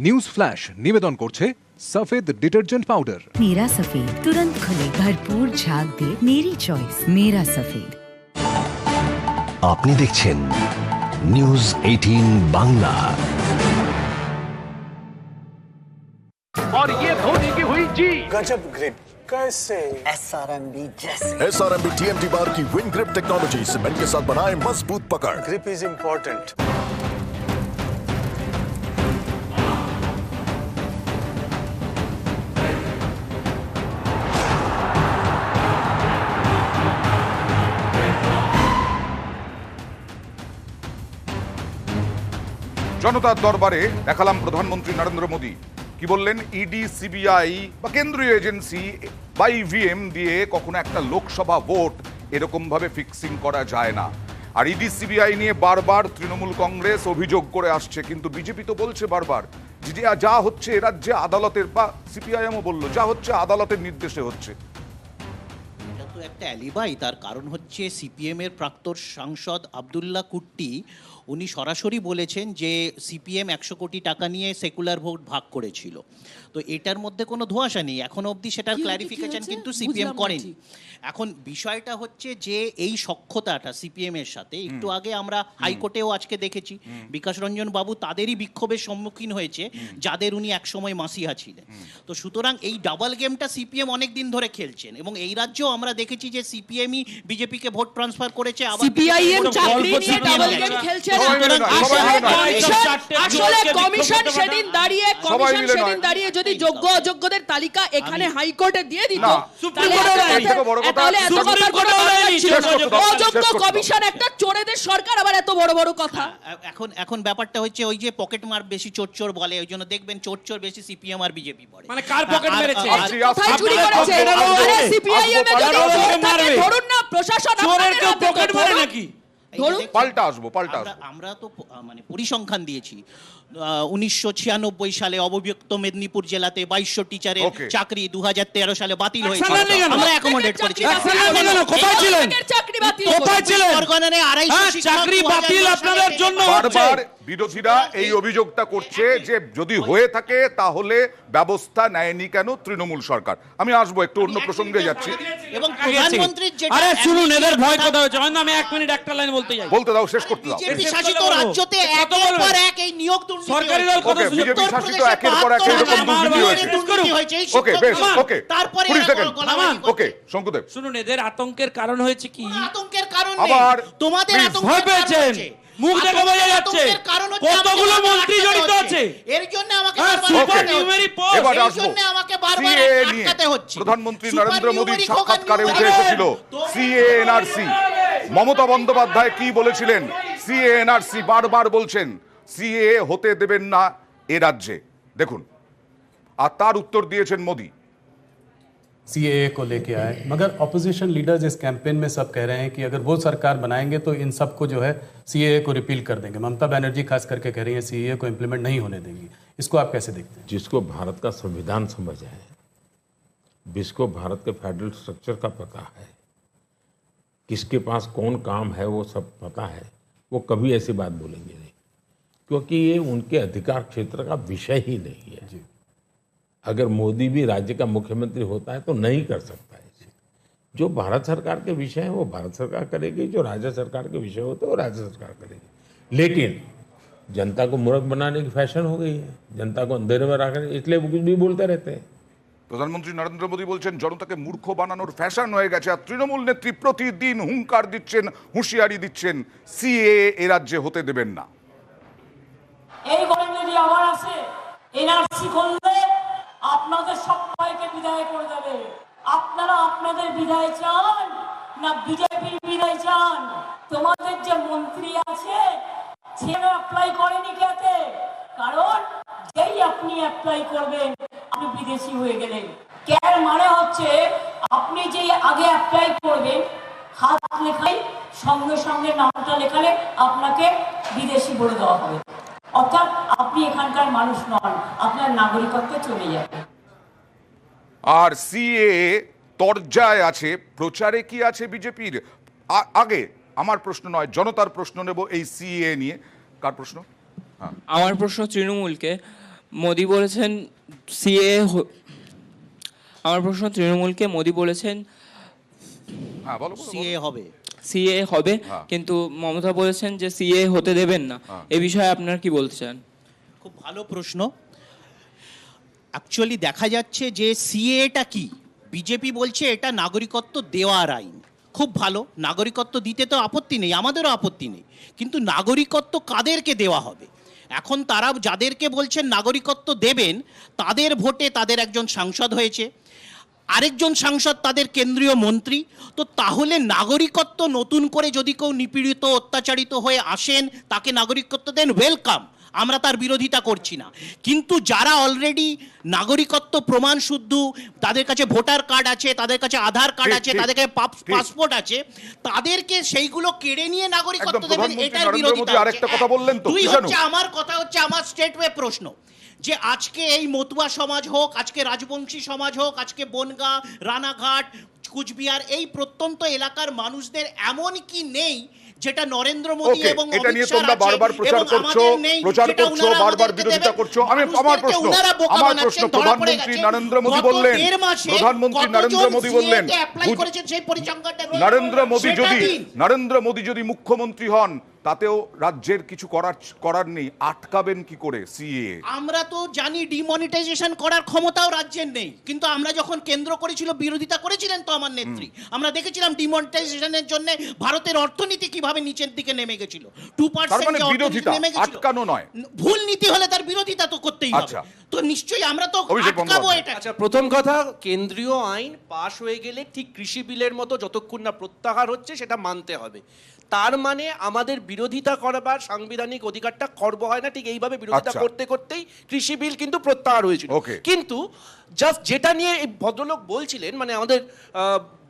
নিউজ ফ্ল্যাশ নিবেদন করছে সফেদ ডিটারজেন্ট পাউডার। मेरा सफेद तुरंत खुले, भरपूर झाग दे, मेरी चॉइस मेरा सफेद। আপনি দেখছেন নিউজ 18 বাংলা। और ये धोनी की हुई जी। गजब ग्रिप कैसे? SRMB जैसे। SRMB TMT बार की विन ग्रिप टेक्नोलॉजी सीमेंट के साथ बनाए मजबूत पकड़। Grip is important. জনতার দরবারে দেখালাম প্রধানমন্ত্রী নরেন্দ্র মোদী কি বললেন। ইডি, সিবিআই বা কেন্দ্রীয় এজেন্সি বা ইভিএম দিয়ে কখনো একটা লোকসভা ভোট এরকম ভাবে ফিক্সিং করা যায় না। আর ইডি, সিবিআই নিয়ে বারবার তৃণমূল কংগ্রেস অভিযোগ করে আসছে, কিন্তু বিজেপি তো বলছে বারবার যে যা হচ্ছে এ রাজ্যে আদালতের, বা সিপিআইএমও বললো যা হচ্ছে আদালতের নির্দেশে হচ্ছে। এটা তো একটা অ্যালিবাই। তার কারণ হচ্ছে সিপিএম এর প্রাক্তন সাংসদ আব্দুল্লাহ কুট্টি উনি সরাসরি বলেছেন যে সিপিএম 100 কোটি টাকা নিয়ে সেকুলার ভোট ভাগ করেছিল। তো এটার মধ্যে কোনো ধোঁয়াশা নেই, এখনো অবধি সেটার ক্ল্যারিফিকেশন কিন্তু সিপিএম করেনি। এখন বিষয়টা হচ্ছে যে এই সখ্যতাটা সিপিএম এর সাথে একটু আগে আমরা হাইকোর্টেও আজকে দেখেছি বিকাশ রঞ্জন বাবু তাদেরই বিক্ষোভের সম্মুখীন হয়েছে যাদের উনি একসময় মাসিহা ছিলেন। তো সুতরাং এই ডাবল গেমটা সিপিএম অনেক দিন ধরে খেলছেন, এবং এই রাজ্যেও আমরা দেখেছি যে সিপিএমই বিজেপিকে ভোট ট্রান্সফার করেছে। আবার সিপিআইএম চাকরি নিয়ে ডাবল গেম খেলছে না। আসলে কমিশন সেদিন দাঁড়িয়ে যদি যোগ্য অযোগ্যদের তালিকা এখানে হাইকোর্টে দিয়ে দিত, তাহলে এত কথা অযোগ্য কমিশন একটা চোরেদের সরকার, আবার এত বড় বড় কথা। এখন ব্যাপারটা হচ্ছে ওই যে পকেট মার বেশি চোর চোর বলে, ওই জন্য দেখবেন চোর চোর বেশি সিপিএম আর বিজেপি পড়ে। মানে কার পকেট মেরেছে? কোথায় চুরি করেছে? আরে সিপিআইএম এ যদি ধরুন না, প্রশাসন চোরের কেউ পকেট মারে নাকি? আমরা তো মানে পরিসংখ্যান দিয়েছি। 1996 সালে অববিভক্ত মেদিনীপুর জেলাতে 2200 টিচারের চাকরি 2013 সালে বাতিল হয়েছে। আমরা অ্যাকোমোডেট করেছি। কোথায় ছিলেন? চাকরি বাতিল, কোথায় ছিলেন? চাকরি বাতিল আপনাদের জন্য বারবার বিরোধীরা এই অভিযোগটা করছে যে যদি হয়ে থাকে তাহলে ব্যবস্থা নেয়নি কেন তৃণমূল সরকার। আমি আসবো, একটু অন্য প্রসঙ্গে যাচ্ছি। এবং প্রধানমন্ত্রীর যেটা আরে শুনুন, এদের ভয় কথা হচ্ছে। আমি 1 মিনিট একটা লাইন বলতে যাই। বলতে দাও, শেষ করতে দাও। বিজেপি শাসিত রাজ্যতে একের পর এক এই নিয়োগ দুর্নীতি সরকারি দল কত বিজেপি শাসিত একের পর এক এরকম দুর্নীতি হয়েছে। ওকে, বেশ, ওকে, তারপরে 20 সেকেন্ড, ওকে, শঙ্কুদেব। শুনুন, এদের আতঙ্কের কারণ হয়েছে কি? আতঙ্কের কারণ আবার তোমাদের ভয় পেয়েছেন, মুখ দেখে বোঝা যাচ্ছে কতগুলো মন্ত্রী জড়িত আছে। এর জন্য আমাকে এবার আসবো সিএ নিয়ে। প্রধানমন্ত্রী নরেন্দ্র মোদীর সাক্ষাৎকারে উঠে এসেছিল সিএ এনআরসি। মমতা বন্দ্যোপাধ্যায় কি বলেছিলেন? সিএ এনআরসি বারবার বলছেন সিএ হতে দেবেন না এ রাজ্যে, দেখুন। আর তার উত্তর দিয়েছেন মোদী। सीएए को लेके आए, मगर ऑपोजिशन लीडर्स इस कैंपेन में सब कह रहे हैं कि अगर वो सरकार बनाएंगे तो इन सबको जो है सीएए को रिपील कर देंगे। ममता बनर्जी खास करके कह रही है सीएए को इम्प्लीमेंट नहीं होने देंगी। इसको आप कैसे देखते हैं? जिसको भारत का संविधान समझ है, जिसको भारत के फेडरल स्ट्रक्चर का पता है, किसके पास कौन काम है वो सब पता है, वो कभी ऐसी बात बोलेंगे नहीं, क्योंकि ये उनके अधिकार क्षेत्र का विषय ही नहीं है। अगर मोदी भी राज्य का मुख्यमंत्री होता है तो नहीं कर सकता है। जो भारत सरकार के विषय है वो भारत सरकार करेगी, जो राज्य सरकार के विषय होते हैं वो राज्य सरकार करेगी। लेकिन जनता को मूर्ख बनाने की फैशन हो गई है, जनता को अंधेरे में रखने, इसलिए वो कुछ भी बोलते रहते हैं। প্রধানমন্ত্রী নরেন্দ্র মোদী বলছেন জনতাকে মূর্খ বানানোর ফ্যাশন হয়ে গেছে। আর তৃণমূল নেত্রী প্রতিদিন হুঙ্কার দিচ্ছেন, হুঁশিয়ারি দিচ্ছেন সিএ এ রাজ্যে হতে দেবেন না। এই গরম যদি আবার আসে, এনআরসি করলে আপনাদের সবাইকে বিদায় করে দেবে। আপনারা আপনাদের বিদায় চান না বিজেপির বিদায় চান? তোমাদের যে মন্ত্রী আছে সে অ্যাপ্লাই করেনি কেতে? কারণ যেই আপনি অ্যাপ্লাই করবেন আপনি বিদেশি হয়ে গেলেন। কেন মানে হচ্ছে আপনি যেই আগে অ্যাপ্লাই করবেন হাত লেখাই সঙ্গে সঙ্গে নামটা লেখালে আপনাকে বিদেশি বলে দেওয়া হবে, অর্থাৎ আপনি এখানকার মানুষ নন, আপনার নাগরিকত্ব চলে যাবে। আর সিএ তরজায় আছে, প্রচারে কি আছে বিজেপির? আগে আমার প্রশ্ন নয়, জনতার প্রশ্ন নেব এই সিএ নিয়ে। কার প্রশ্ন? আমার প্রশ্ন তৃণমূলকে। মোদি বলেছেন সিএ, আমার প্রশ্ন তৃণমূলকে। মোদি বলেছেন সিএ হবে, সিএ হবে, কিন্তু মমতা বলেছেন যে সিএ হতে দেবেন না। এ বিষয়ে আপনার কি বলতে চান? খুব ভালো প্রশ্ন। অ্যাকচুয়ালি দেখা যাচ্ছে যে সিএটা কি, বিজেপি বলছে এটা নাগরিকত্ব দেওয়ার আইন। খুব ভালো, নাগরিকত্ব দিতে তো আপত্তি নেই, আমাদেরও আপত্তি নেই, কিন্তু নাগরিকত্ব কাদেরকে দেওয়া হবে? এখন তারা যাদেরকে বলছেন নাগরিকত্ব দেবেন তাদের ভোটে তাদের একজন সাংসদ হয়েছে, আরেকজন সাংসদ তাদের কেন্দ্রীয় মন্ত্রী। তো তাহলে নাগরিকত্ব নতুন করে যদি কেউ নিপীড়িত অত্যাচারিত হয়ে আসেন তাকে নাগরিকত্ব দেন, ওয়েলকাম, আমরা তার বিরোধিতা করছি না। কিন্তু যারা অলরেডি নাগরিকত্ব প্রমাণ শুদ্ধ, তাদের কাছে ভোটার কার্ড আছে, তাদের কাছে আধার কার্ড আছে, তাদের কাছে পাসপোর্ট আছে, তাদেরকে সেইগুলো কেড়ে নিয়ে নাগরিকত্ব দেবেন, এটার বিরোধিতা। দুই হচ্ছে, আমার কথা হচ্ছে, আমার স্টেটওয়ে প্রশ্ন যে আজকে এই মতুয়া সমাজ হোক, আজকে রাজবংশী সমাজ হোক, আজকে বনগাঁ, রানাঘাট, কুচবিহার, এই প্রত্যন্ত এলাকার মানুষদের এমন কি নেই যেটা নরেন্দ্র মোদী এবং এটা নিয়ে তোমরা বারবার প্রচার করছো, বারবার বিরোধিতা করছো। আমার প্রশ্ন প্রধানমন্ত্রী নরেন্দ্র মোদী বললেন, নরেন্দ্র মোদী যদি মুখ্যমন্ত্রী হন তাতেও রাজ্যের কিছু করার নেই, আটকাবেন কি করে সিএ? আমরা তো জানি ডিমনিটাইজেশন করার ক্ষমতাও রাজ্যের নেই, কিন্তু আমরা যখন কেন্দ্র করেছিল বিরোধিতা করেছিলেন তো আমার নেত্রী। আমরা দেখেছিলাম ডিমনিটাইজেশনের জন্য ভারতের অর্থনীতি কিভাবে নিচের দিকে নেমে গেছিল, 2% বিরোধিতা, আটকানো নয়। ভুল নীতি হলে তার বিরোধিতা তো করতেই হবে, তো নিশ্চয়ই আমরা তো আটকাবো এটা। আচ্ছা, প্রথম কথা, কেন্দ্রীয় আইন পাশ হয়ে গেলে ঠিক কৃষি বিলের মতো যতক্ষণ না প্রত্যাহার হচ্ছে সেটা মানতে হবে। তার মানে আমাদের বিরোধিতা করবার সাংবিধানিক অধিকারটা খর্ব হয় না, ঠিক এইভাবে বিরোধিতা করতে করতেই কৃষি বিল কিন্তু প্রত্যাহার হয়েছিল। কিন্তু জাস্ট যেটা নিয়ে এই ভদ্রলোক বলছিলেন, মানে আমাদের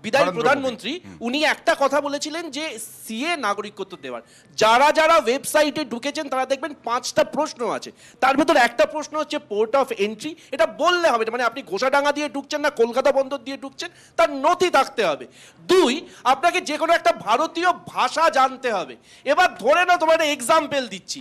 বিদায়ী প্রধানমন্ত্রী, উনি একটা কথা বলেছিলেন যে সিএ নাগরিকত্ব দেওয়ার, যারা যারা ওয়েবসাইটে ঢুকেছেন তারা দেখবেন 5টা প্রশ্ন আছে, তার ভেতর একটা প্রশ্ন হচ্ছে পোর্ট অফ এন্ট্রি। এটা বললে হবে, মানে আপনি ঘোষাডাঙ্গা দিয়ে ঢুকছেন না কলকাতা বন্দর দিয়ে ঢুকছেন, তার নথি থাকতে হবে। 2, আপনাকে যে কোনো একটা ভারতীয় ভাষা জানতে হবে। এবার ধরে নাও তোমার একটা এক্সাম্পল দিচ্ছি,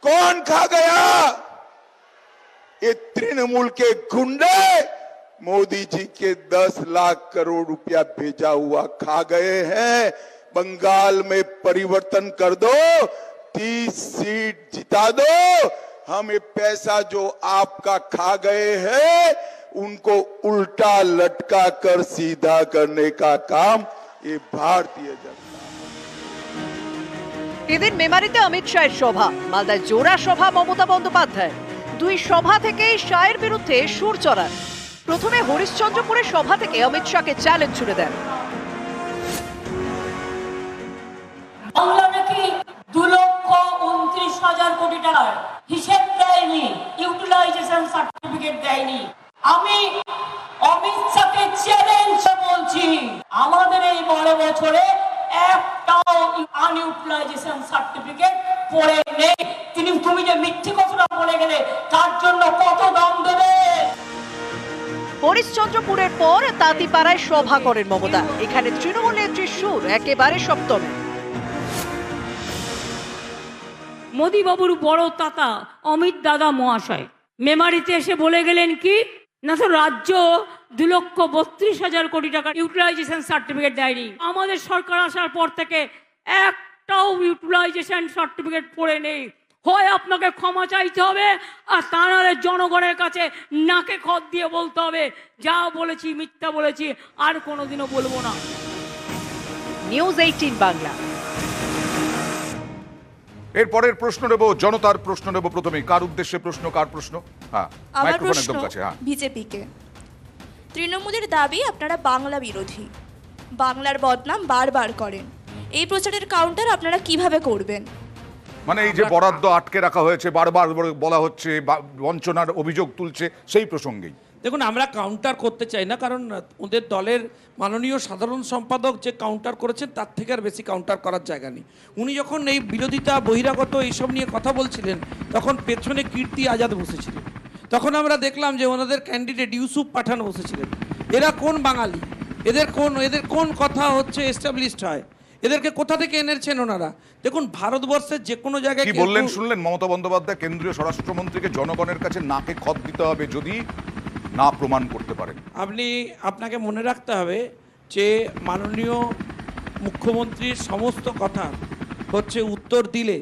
कौन खा गया? ये तृणमूल के गुंडे मोदी जी के 10 लाख करोड़ रुपया भेजा हुआ खा गए हैं। बंगाल में परिवर्तन कर दो, 30 सीट जिता दो, हम ये पैसा जो आपका खा गए हैं उनको उल्टा लटका कर सीधा करने का काम ये भारतीय जनता। এদিন মেমারিতে অমিত শাহের সভা, মালদায় জোড়া সভা মমতা বন্দ্যোপাধ্যায়। দুই সভা থেকেই শাহের বিরুদ্ধে সুর চড়ান। প্রথমে হরিশ্চন্দ্রপুরের সভা থেকে অমিত শাহকে চ্যালেঞ্জ ছুড়ে দেন। বাংলা নাকি 2,29,000 কোটি টাকার হিসেব দেয়নি, ইউটিলাইজেশন সার্টিফিকেট দেয়নি। আমি অমিত শাহকে চ্যালেঞ্জ বলছি, আমাদের এই 12 বছরে একটাও আনইউটিলাইজেশন সার্টিফিকেট পড়ে নেই। তুমি যে মিথ্যে কথা বলে গেলে তার জন্য কত দাম দেবে? হরিশ্চন্দ্রপুরের পর তাঁতিপাড়ায় সভা করেন মমতা। এখানে তৃণমূল নেত্রীর সুর একেবারে সপ্তমে। মোদি বাবুর বড় তাতা অমিত দাদা মহাশয় মেমারিতে এসে বলে গেলেন কি না, তো রাজ্য 2,32,000 কোটি টাকা ইউটিলাইজেশন সার্টিফিকেট দেয়নি। আমাদের সরকার আসার পর থেকে একটাও ইউটিলাইজেশন সার্টিফিকেট পড়ে নেই। হয় আপনাকে ক্ষমা চাইতে হবে, আর তা নাহলে জনগণের কাছে নাকে খত দিয়ে বলতে হবে যা বলেছি মিথ্যা বলেছি, আর কোনোদিনও বলবো না। নিউজ 18 বাংলা। এরপরের প্রশ্ন নেব, জনতার প্রশ্ন নেব। প্রথমে কার উদ্দেশ্যে প্রশ্ন, কার প্রশ্ন? হ্যাঁ, মাইক্রোফোন একদম কাছে। হ্যাঁ, বিজেপিকে। তৃণমূলের দাবি আপনারা বাংলা বিরোধী, বাংলার বদনাম বারবার করেন। এই প্রচারের কাউন্টার আপনারা কিভাবে করবেন? মানে এই যে বরাদ্দ আটকে রাখা হয়েছে, বারবার বলা হচ্ছে, বঞ্চনার অভিযোগ তুলছে, সেই প্রসঙ্গেই। দেখুন, আমরা কাউন্টার করতে চাই না, কারণ ওদের দলের মাননীয় সাধারণ সম্পাদক যে কাউন্টার করেছেন তার থেকে আর বেশি কাউন্টার করার জায়গা নেই। উনি যখন এই বিরোধিতা বহিরাগত এইসব নিয়ে কথা বলছিলেন তখন পেছনে কীর্তি আজাদ বসেছিলেন। তখন আমরা দেখলাম যে ওনাদের ক্যান্ডিডেট ইউসুফ পাঠান বসেছিলেন। এরা কোন বাঙালি? এদের কোন কথা hচ্ছে এস্টাবলিশড হয়? এদেরকে কোথা থেকে এনেছেন ওনারা? দেখুন, ভারতবর্ষের যে কোনো জায়গায় কি বললেন শুনলেন? মমতা বন্দ্যোপাধ্যায় কেন্দ্রীয় স্বরাষ্ট্রমন্ত্রীকে জনগণের কাছে নাকে খত দিতে হবে যদি না প্রমাণ করতে পারেন। আপনাকে মনে রাখতে হবে যে মাননীয় মুখ্যমন্ত্রীর সমস্ত কথা হচ্ছে উত্তর দিলে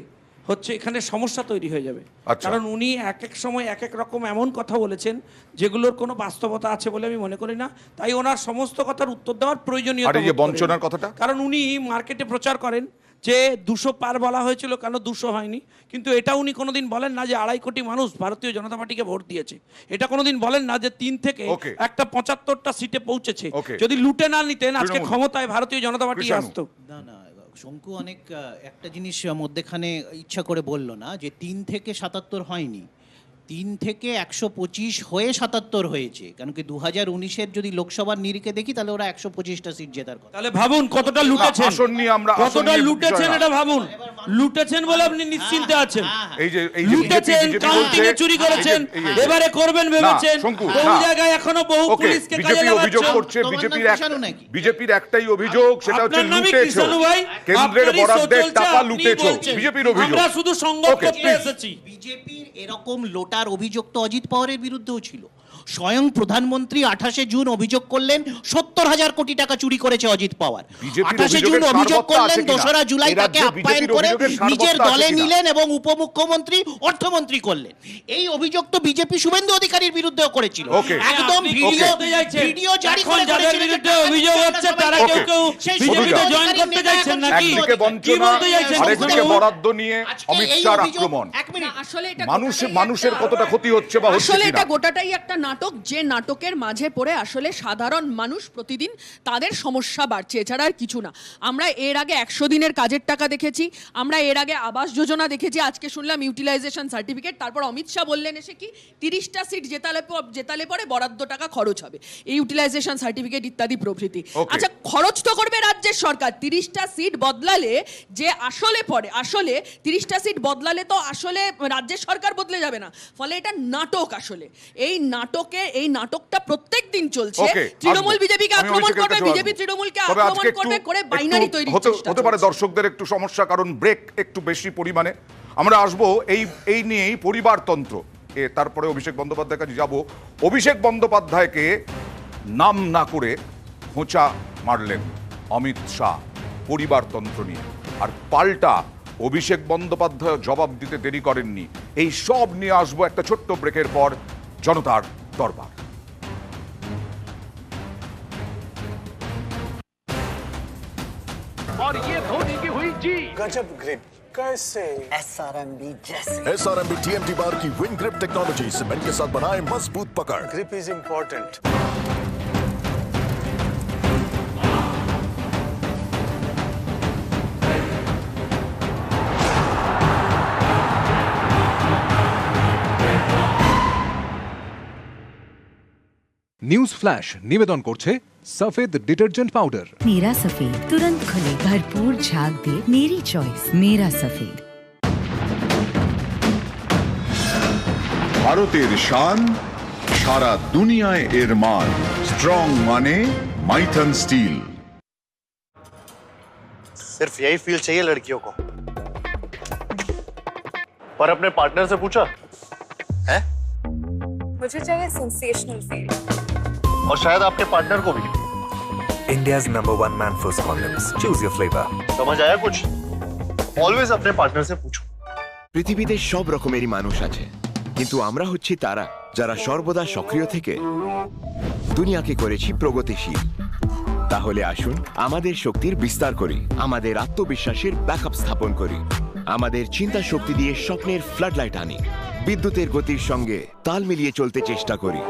হচ্ছে এখানে সমস্যা তৈরি হয়ে যাবে। কারণ উনি এক এক সময় এক এক রকম এমন কথা বলেছেন যেগুলোর কোনো বাস্তবতা আছে বলে আমি মনে করি না। তাই ওনার সমস্ত কথার উত্তর দেওয়ার প্রয়োজনীয়তা। বঞ্চনার কথাটা, কারণ উনি মার্কেটে প্রচার করেন যে 200 পার বলা হয়েছিল, কেন 200 হয়নি। কিন্তু এটা উনি কোনোদিন বলেন না যে 2.5 কোটি মানুষ ভারতীয় জনতা পার্টিকে ভোট দিয়েছে। এটা কোনোদিন বলেন না যে 3 থেকে একটা 75টা সিটে পৌঁছেছে। যদি লুটে না নিতেন আজকে ক্ষমতায় ভারতীয় জনতা পার্টি আসতো না। শঙ্কু অনেক একটা জিনিস মধ্যেখানে ইচ্ছা করে বলল না যে 3 থেকে 77 হয়নি, 3 থেকে 125 হয়ে 77 হয়েছে। কারণ কি 2019-এর যদি লোকসভার নিরিখে দেখি তাহলে ওরা 125টা সিট জেতার কথা। তাহলে ভাবুন কতটা লুটেছেন, কতটা লুটেছেন। এটা ভাবুন, লুটেছেন বলে আপনি নিশ্চিন্তে আছেন। এই যে লুটেছেন, কাউন্টিং এ চুরি করেছেন, এবারে করবেন ভেবেছেন। বহু জায়গায় এখনো বহু পুলিশকে কাজে লাগাচ্ছেন। অভিযোগ করছে বিজেপির একটাই অভিযোগ, সেটা হচ্ছে লুটেছো, কেন্দ্রের বরাদ্দের টাকা লুটেছো। বিজেপির অভিযোগ। আমরা শুধু সংগত করতে এসেছি। বিজেপির এরকম লোটার অভিযোগ তো অজিত পাওয়ারের বিরুদ্ধেও ছিল। স্বয়ং প্রধানমন্ত্রী 28শে জুন অভিযোগ করলেন 70,000 কোটি টাকা চুরি করেছে অজিত পাওয়ার। 28শে জুন অভিযোগ করলেন, 2রা জুলাই তাকে আপ্যায়ন করে নিজের দলে নিলেন এবং উপমুখ্যমন্ত্রী অর্থমন্ত্রী করলেন। এই অভিযোগ তো বিজেপি শুভেন্দু অধিকারীর বিরুদ্ধেও করেছিল। একদম ভিডিও জারি করে যাদের বিরুদ্ধে অভিযোগ হচ্ছে তারা কেউ বিজেপিতে জয়েন করতে যাচ্ছেন নাকি? কি বলতে যাচ্ছেন? আরেকদিকে বরাদ্দ নিয়ে অমিত শাহর আক্রমণ। আসলে এটা মানুষের কতটা ক্ষতি হচ্ছে বা হচ্ছে আসলে এটা গোটাটাই একটা নাটক, যে নাটকের মাঝে পড়ে আসলে সাধারণ মানুষ প্রতিদিন তাদের সমস্যা বাড়ছে, এছাড়া আর কিছু না। আমরা এর আগে 100 দিনের কাজের টাকা দেখেছি, আমরা এর আগে আবাস যোজনা দেখেছি, আজকে শুনলাম ইউটিলাইজেশন সার্টিফিকেট। তারপর অমিত শাহ বললেন এসে কি 30টা সিট জেতালে পরে বরাদ্দ টাকা খরচ হবে, এই ইউটিলাইজেশন সার্টিফিকেট ইত্যাদি প্রভৃতি। Okay. আচ্ছা, খরচ তো করবে রাজ্যের সরকার। 30টা সিট বদলালে যে আসলে 30টা সিট বদলালে তো আসলে রাজ্যের সরকার বদলে যাবে না, ফলে এটা নাটক। আসলে এই নাটকটা প্রত্যেক দিন চলছে। Okay, তৃণমূল আসবো। বিজেপিকে আমি আক্রমণ অভিষেকের করবে, কাছে বিজেপি আসবো। তৃণমূলকে তবে আক্রমণ আজকে করবে, একটু- করে বাইনারি একটু তৈরির হতে- চেষ্টা হতে পারে চলছে। দর্শকদের একটু সমস্যা, কারণ ব্রেক একটু বেশি পরিমাণে। আমরা আসবো এই নিয়েই পরিবারতন্ত্র। তারপরে অভিষেক বন্দ্যোপাধ্যায়ের কাছে যাব। অভিষেক বন্দ্যোপাধ্যায়কে নাম না করে হোঁচা মারলেন অমিত শাহ পরিবারতন্ত্র নিয়ে, আর পাল্টা অভিষেক বন্দ্যোপাধ্যায় জবাব দিতে দেরি করেননি। এই সব নিয়ে আসবো একটা ছোট্ট ব্রেকের পর জনতার দরবার। और ये धोनी की हुई जी। गजब ग्रिप कैसे SRMB जैसे SRMB TMT बार की विन ग्रिप टेक्नोलॉजी सीमेंट के साथ बनाए मजबूत पकड़। Grip is important. News flash নিবেদন করছে সফেদ ডিটারজেন্ট পাউডার। मेरा सफेद तुरंत खुले, भरपूर झाग दे, मेरी चॉइस मेरा सफेद। ভারতের শান, সারা দুনিয়ায় এর মান। স্ট্রং মানে মাইথন স্টিল। सिर्फ यही फील चाहिए लड़कियों को, पर अपने पार्टनर से पूछा है? मुझे चाहिए सेंसेशनल फील, और शायद आपके पार्टनर को भी। India's #1 man first condoms. Choose your flavor. समझ आया कुछ? ऑलवेज अपने पार्टनर से पूछो। পৃথিবীতে সব রকমেরই মানুষ আছে, কিন্তু আমরা হচ্ছি তারা যারা সর্বদা সক্রিয় থেকে দুনিয়াকে করেছি প্রগতিশীল। তাহলে আসুন আমাদের শক্তির বিস্তার করি, আমাদের আত্মবিশ্বাসের ব্যাকআপ স্থাপন করি, আমাদের চিন্তা শক্তি দিয়ে স্বপ্নের ফ্লাডলাইট আনি, বিদ্যুতের গতির সঙ্গে তাল মিলিয়ে চলতে চেষ্টা করি,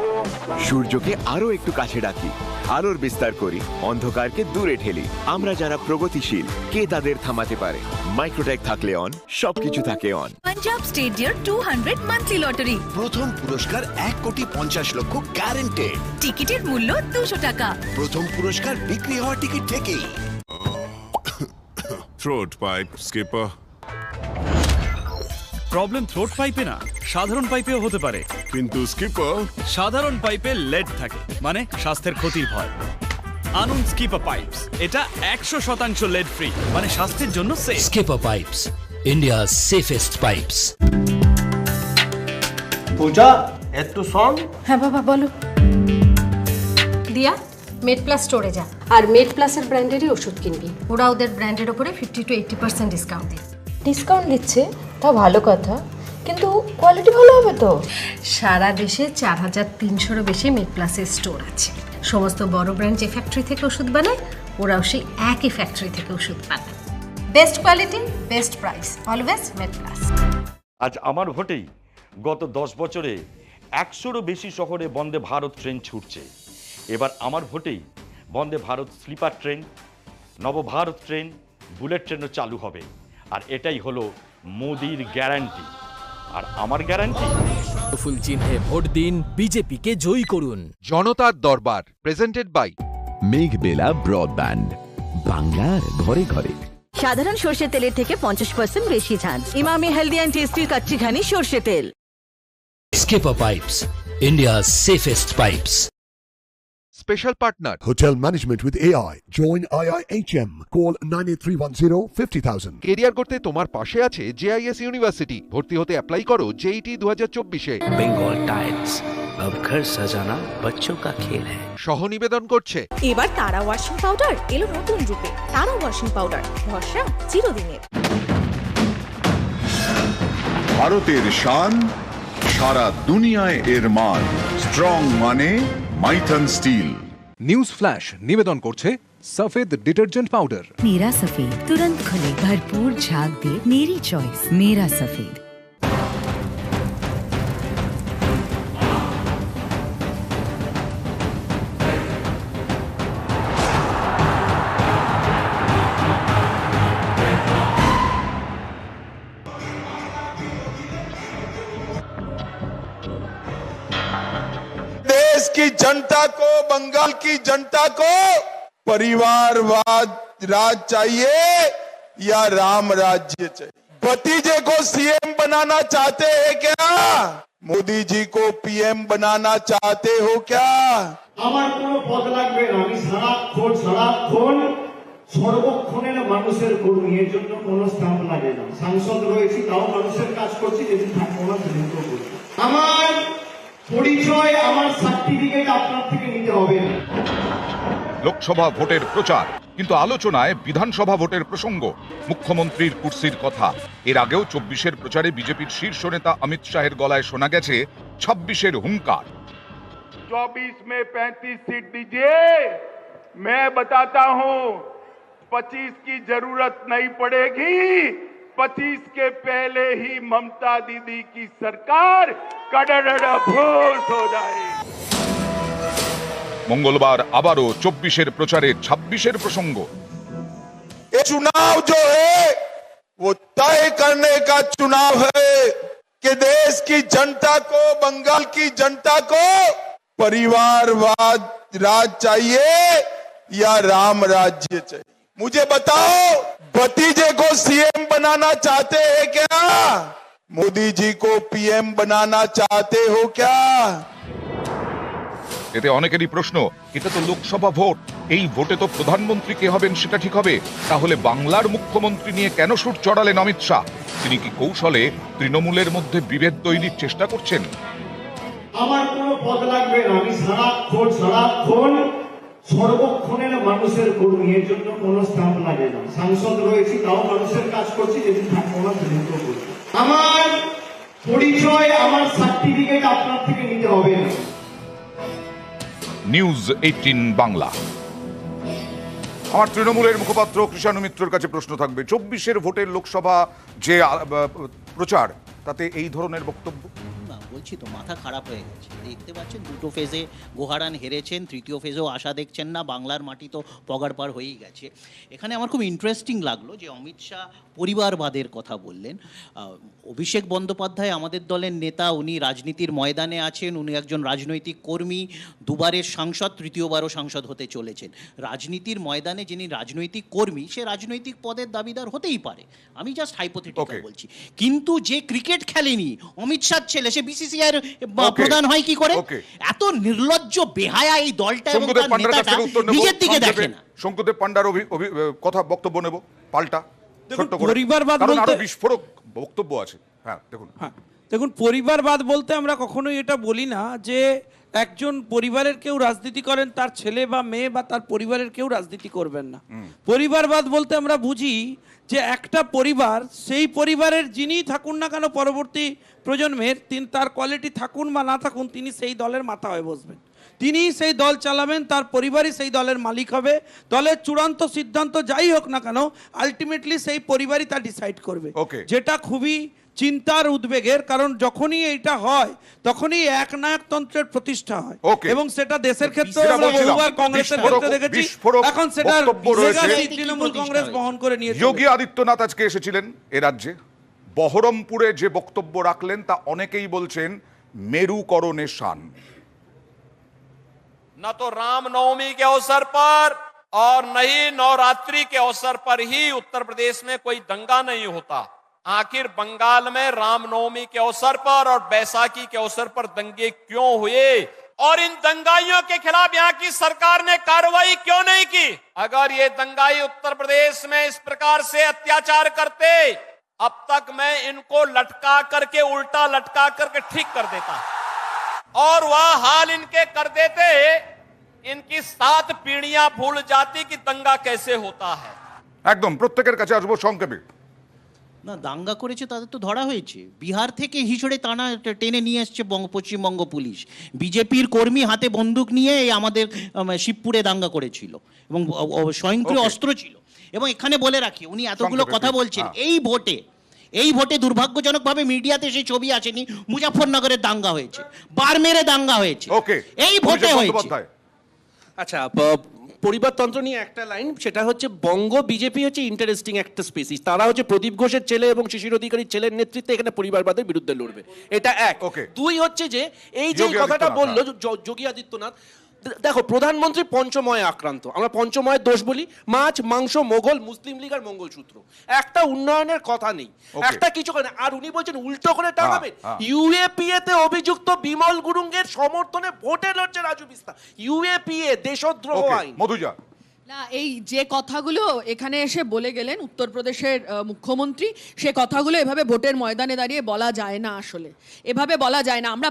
সূর্যকে আরো একটু কাছে ডাকি, আলোর বিস্তার করি, অন্ধকারকে দূরে ঠেলি। আমরা যারা প্রগতিশীল, কে তাদের থামাতে পারে? মাইক্রোটেক থাকলে অন, সবকিছু থাকে on. Punjab state dear 200 monthly lottery, প্রথম পুরস্কার 1,50,00,000 গ্যারান্টেড। টিকিটের মূল্য 200 টাকা। প্রথম পুরস্কার বিক্রি হওয়া টিকিট থেকেই। Throat pipe skipper. Problem throat পাইপে না, সাধারণ পাইপেও হতে পারে। কিন্তু স্কিপার, সাধারণ পাইপে লেড থাকে, মানে স্বাস্থ্যের ক্ষতির ভয়। আনুন স্কিপার পাইপস, এটা 100% লেড ফ্রি, মানে স্বাস্থ্যের জন্য সেফ। স্কিপার পাইপস, ইন্ডিয়ার সেফেস্ট পাইপস। পূজা একটু শোন। হ্যাঁ বাবা বলো। দিয়া মেড প্লাস স্টোরে যা, আর মেড প্লাসের ব্র্যান্ডেরই ওষুধ কিনবি। ওরা ওদের ব্র্যান্ডের ওপরে 50 to 80% ডিসকাউন্ট দেয়। ডিসকাউন্ট দিচ্ছে তা ভালো কথা, কিন্তু কোয়ালিটি ভালো হবে তো? সারা দেশে 4,300-এরও বেশি মেড প্লাসের স্টোর আছে। সমস্ত বড় ব্র্যান্ড যে ফ্যাক্টরি থেকে ওষুধ বানায়, ওরাও সেই একই ফ্যাক্টরি থেকে ওষুধ বানায়। Best quality, best price, always made plus. আজ আমার ভোটেই গত 10 বছরে 100-রও বেশি শহরে বন্দে ভারত ট্রেন ছুটছে। এবার আমার ভোটেই Vande Bharat sleeper train, Navbharat train, bullet ট্রেনও চালু হবে। আর এটাই হলো মোদির গ্যারান্টি, আর আমার গ্যারান্টি। ফুল চিহ্নে ভোট দিন, বিজেপিকে জয়ী করুন। জনতার দরবার প্রেজেন্টেড বাই মেঘবেলা ব্রডব্যান্ড, বাংলার ঘরে ঘরে। সাধারণ সর্ষের তেলের থেকে 50% বেশি ঝাঁঝ। ইমামি হেলদি অ্যান্ড টেস্টি কাচ্চি ঘানি সর্ষে তেল। স্কিপার পাইপস, ইন্ডিয়ার safest pipes. Special partner Hotel management with AI. Join IIHM. Call 98310 career করতে তোমার পাশে আছে জেআইএস ইউনিভার্সিটি। ভর্তি হতে অ্যাপ্লাই করো জেইটি 2024-এ। বেঙ্গল টাইলস, अब घर सजाना बच्चों का खेल है। সহ নিবেদন করছে এবার তারা ওয়াশিং পাউডার এলো নতুন রূপে। তারা ওয়াশিং পাউডার, ভরসা চিরদিনের। ভারতের শান, সারা দুনিয়ায় এর মান। স্ট্রং মানে মাইথন স্টিল। নিউজ ফ্ল্যাশ নিবেদন করছে সফেদ ডিটারজেন্ট পাউডার। मेरा सफेद तुरंत खुले, भरपूर झाग दे, मेरी चॉइस मेरा सफेद। देश की जनता को, बंगाल की जनता को परिवारवाद राज चाहिए या राम राज्य चाहिए? भतीजे को सीएम बनाना चाहते हैं क्या? मोदी जी को पीएम बनाना चाहते हो क्या? আমার কোনো পদ লাগবে না, আমি সারাক্ষণ সর্বক্ষণের মানুষের কর্মী, এর জন্য কোনো স্ট্যাম্প লাগে না। সাংসদ রয়েছি, তাও মানুষের কাজ করছি, যেদিন থাকবো না সেদিন করবো। আমার পরিচয়, আমার সার্টিফিকেট আপনার থেকে নিতে হবে না। লোকসভা ভোটের প্রচার, কিন্তু আলোচনায় বিধানসভা ভোটের প্রসঙ্গ, মুখ্যমন্ত্রীর কুর্সির কথা। এর আগেও 24-এর প্রচারে বিজেপির শীর্ষ নেতা অমিত শাহের গলায় শোনা গেছে 26-এর হুঙ্কার। 24 में 35 सीट दीजिए, मैं बताता हूं 25 की जरूरत नहीं पड़ेगी। 25 के पहले ही ममता दीदी की सरकार कड़ड़भूस हो जाएगी। मंगलवार आबारो 24-এর প্রচারে 26-এর প্রসঙ্গ। ये चुनाव जो है वो तय करने का चुनाव है कि देश की जनता को, बंगाल की जनता को परिवारवाद राज चाहिए या राम राज्य चाहिए? मुझे बताओ, भतीजे को सीएम बनाना चाहते हैं क्या? मोदी जी को पीएम बनाना चाहते हो क्या? এতে অনেকেরই প্রশ্ন, এটা তো লোকসভা ভোট, এই ভোটে তো প্রধানমন্ত্রী কে হবেন সেটা ঠিক হবে, তাহলে বাংলার মুখ্যমন্ত্রী নিয়ে কেন সুর চড়ালেন অমিত শাহ? তিনি কি কৌশলে তৃণমূলের মধ্যে বিভেদ তৈরির চেষ্টা করছেন? আমার কোনো পদ লাগবে না, আমি সারাক্ষণ সর্বক্ষণের মানুষের কর্মী, এর জন্য কোনো স্ট্যাম্প লাগে না। সাংসদ রয়েছি, তাও মানুষের কাজ করছি, যেদিন থাকবো না সেদিন করবো। আমার পরিচয়, আমার সার্টিফিকেট আপনার থেকে নিতে হবে না। নিউজ 18 বাংলা। আমার তৃণমূলের মুখপাত্র কৃষাণু মিত্রর কাছে প্রশ্ন থাকবে, 24-এর ভোটের লোকসভা যে প্রচার, তাতে এই ধরনের বক্তব্য? না, বলছি তো মাথা খারাপ হয়ে গেছে। দেখতে পাচ্ছেন দুটো ফেজে গোহারান হেরেছেন, তৃতীয় ফেজেও আশা দেখছেন না। বাংলার মাটি তো পগার পার হয়েই গেছে। এখানে আমার খুব ইন্টারেস্টিং লাগলো যে অমিত শাহ পরিবারবাদের কথা বললেন। অভিষেক বন্দ্যোপাধ্যায় আমাদের দলের নেতা, উনি রাজনীতির ময়দানে আছেন, উনি একজন রাজনৈতিক কর্মী, দুবারের সাংসদ, তৃতীয়বারও সাংসদ হতে চলেছেন। রাজনীতির ময়দানে যিনি রাজনৈতিক কর্মী, সে রাজনৈতিক পদের দাবিদার হতেই পারে, আমি জাস্ট হাইপোথেটিক্যাল বলছি। কিন্তু যে ক্রিকেট খেলেনি, অমিত শাহ ছেলে, সে বিসিসিআই প্রধান হয় কি করে? এত নির্লজ্জ বেহায়া এই দলটা এবং তার নেতাটা নিজের দিকে দেখে না। শঙ্কুদেব পান্ডার কথা বক্তব্য নেব পাল্টা, ছোট্ট করে, পরিবারবাদ কারণ আরো বলতে বিস্ফোরক বক্তব্য আছে। হ্যাঁ দেখুন, পরিবারবাদ বলতে আমরা কখনোই এটা বলি না যে একজন পরিবারের কেউ রাজনীতি করেন, তার ছেলে বা মেয়ে বা তার পরিবারের কেউ রাজনীতি করবেন না। পরিবারবাদ বলতে আমরা বুঝি যে একটা পরিবার, সেই পরিবারের যিনিই থাকুন না কেন পরবর্তী প্রজন্মের, তার কোয়ালিটি থাকুন বা না থাকুন, তিনি সেই দলের মাথা হয়ে বসবেন, তিনি সেই দল চালাবেন, তার পরিবারই সেই দলের মালিক হবে। দলের চূড়ান্ত সিদ্ধান্ত যাই হোক না কেন, আলটিমেটলি সেই পরিবারই তা ডিসাইড করবে, যেটা খুবই চিন্তার উদ্বেগের। কারণ যখনই এইটা হয়, তখনই একনায়কতন্ত্রের প্রতিষ্ঠা হয়, এবং সেটা দেশের ক্ষেত্রে আমরা বহুবার কংগ্রেসের ক্ষেত্রে দেখেছি। এখন সেটা তৃণমূল কংগ্রেস বহন করে নিয়েছে। যোগী আদিত্যনাথ আজকে এসেছিলেন এ রাজ্যে, বহরমপুরে যে বক্তব্য রাখলেন তা অনেকেই বলছেন মেরুকরণে শান। न तो रामनवमी के अवसर पर और न ही नवरात्रि के अवसर पर ही उत्तर प्रदेश में कोई दंगा नहीं होता। आखिर बंगाल में रामनवमी के अवसर पर और बैसाखी के अवसर पर दंगे क्यों हुए और इन दंगाइयों के खिलाफ यहाँ की सरकार ने कार्रवाई क्यों नहीं की? अगर ये दंगाई उत्तर प्रदेश में इस प्रकार से अत्याचार करते, अब तक मैं इनको लटका करके, उल्टा लटका करके ठीक कर देता, और वह हाल इनके कर देते, इनकी 7 पीढ़ियां भूल जाती कि दंगा कैसे होता है। একদম প্রত্যেকের কাছে আসবো সংক্ষেপে। না, দাঙ্গা করেছে তাদের তো ধরা হয়েছে। বিহার থেকে হিসড়ে টানা টেনে নিয়ে এসছে পশ্চিমবঙ্গ পুলিশ। বিজেপির কর্মী হাতে বন্দুক নিয়ে আমাদের শিবপুরে দাঙ্গা করেছিল এবং স্বয়ংক্রিয় অস্ত্র ছিল। এবং এখানে বলে রাখি, উনি এতগুলো কথা বলছেন, এই ভোটে দুর্ভাগ্যজনকভাবে মিডিয়াতে সেই ছবি আসেনি। মুজাফফরনগরের দাঙ্গা হয়েছে, বারমেরে দাঙ্গা হয়েছে, এই ভোটে হয়েছে। আচ্ছা, পরিবারতন্ত্র নিয়ে একটা লাইন, সেটা হচ্ছে বঙ্গ বিজেপি হচ্ছে ইন্টারেস্টিং একটা স্পেসিস। তারা হচ্ছে প্রদীপ ঘোষের ছেলে এবং শিশির অধিকারীর ছেলের নেতৃত্বে এখানে পরিবারবাদের বিরুদ্ধে লড়বে, এটা এক। দুই হচ্ছে যে এই যে কথাটা বললো যোগী আদিত্যনাথ, দেখো প্রধানমন্ত্রী পঞ্চময় আক্রান্ত, আমরা পঞ্চময়ের দোষ বলি, মাছ মাংস মোগল মুসলিম লীগ আর মঙ্গলসূত্র, একটা উন্নয়নের কথা নেই, একটা কিছু করে না। আর উনি বলছেন উল্টো করে টাঙাবেন। ইউএপিএ তে অভিযুক্ত বিমল গুরুঙ্গের সমর্থনে ভোটে লড়ছে রাজু বিস্তা। ইউএপিএ দেশদ্রোহ আইন। মধুজা, না, এই যে কথাগুলো এখানে এসে বলে গেলেন উত্তরপ্রদেশের মুখ্যমন্ত্রী, সে কথাগুলো এভাবে ভোটের ময়দানে দাঁড়িয়ে বলা যায় না। আসলে এভাবে বলা যায় না। আমরা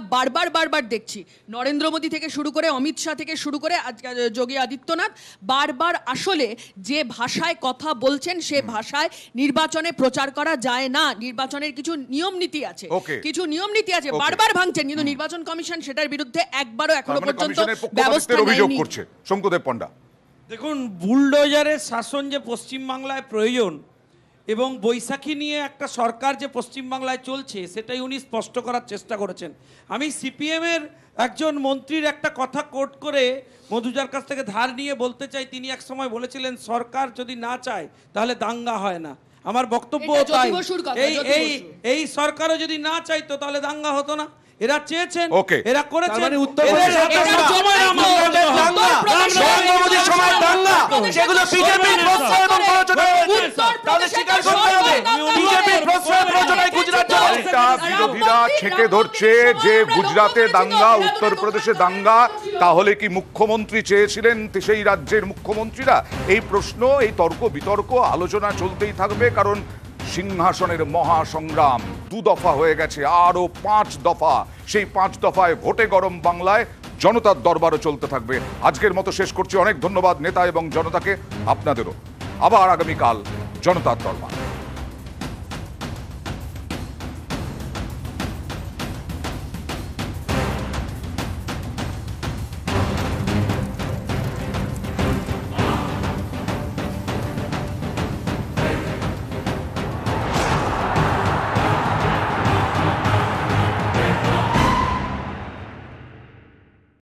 বারবার দেখছি, নরেন্দ্র মোদী থেকে শুরু করে অমিত শাহ থেকে শুরু করে যোগী আদিত্যনাথ বারবার আসলে যে ভাষায় কথা বলছেন সে ভাষায় নির্বাচনে প্রচার করা যায় না। নির্বাচনের কিছু নিয়ম নীতি আছে, কিছু নিয়ম নীতি আছে, বারবার ভাঙছেন, কিন্তু নির্বাচন কমিশন সেটার বিরুদ্ধে একবারও এখনো পর্যন্ত ব্যবস্থা অভিযোগ নেয়নি। করছে শঙ্কুদেব পণ্ডা। দেখুন, বুলডোজারের শাসন যে পশ্চিমবাংলায় প্রয়োজন এবং বৈশাখী নিয়ে একটা সরকার যে পশ্চিমবাংলায় চলছে সেটাই উনি স্পষ্ট করার চেষ্টা করেছেন। আমি সিপিএমের একজন মন্ত্রীর একটা কথা কোট করে মধুজার কাছ থেকে ধার নিয়ে বলতে চাই। তিনি এক সময় বলেছিলেন সরকার যদি না চায় তাহলে দাঙ্গা হয় না। আমার বক্তব্য তাই, এই সরকারও যদি না চাইতো তাহলে দাঙ্গা হতো না। এরা চেয়েছেন, এরা করেছেন। বিরোধীরা ছেকে ধরছে যে গুজরাটে দাঙ্গা, উত্তরপ্রদেশে দাঙ্গা, তাহলে কি মুখ্যমন্ত্রী চেয়েছিলেন সেই রাজ্যের মুখ্যমন্ত্রীরা? এই প্রশ্ন, এই তর্ক বিতর্ক আলোচনা চলতেই থাকবে, কারণ সিংহাসনের মহাসংগ্রাম 2 দফা হয়ে গেছে, আরো 5 দফা। সেই 5 দফায় ভোটে গরম বাংলায় জনতার দরবারও চলতে থাকবে। আজকের মতো শেষ করছি। অনেক ধন্যবাদ নেতা এবং জনতাকে, আপনাদেরও। আবার আগামীকাল জনতার দরবার।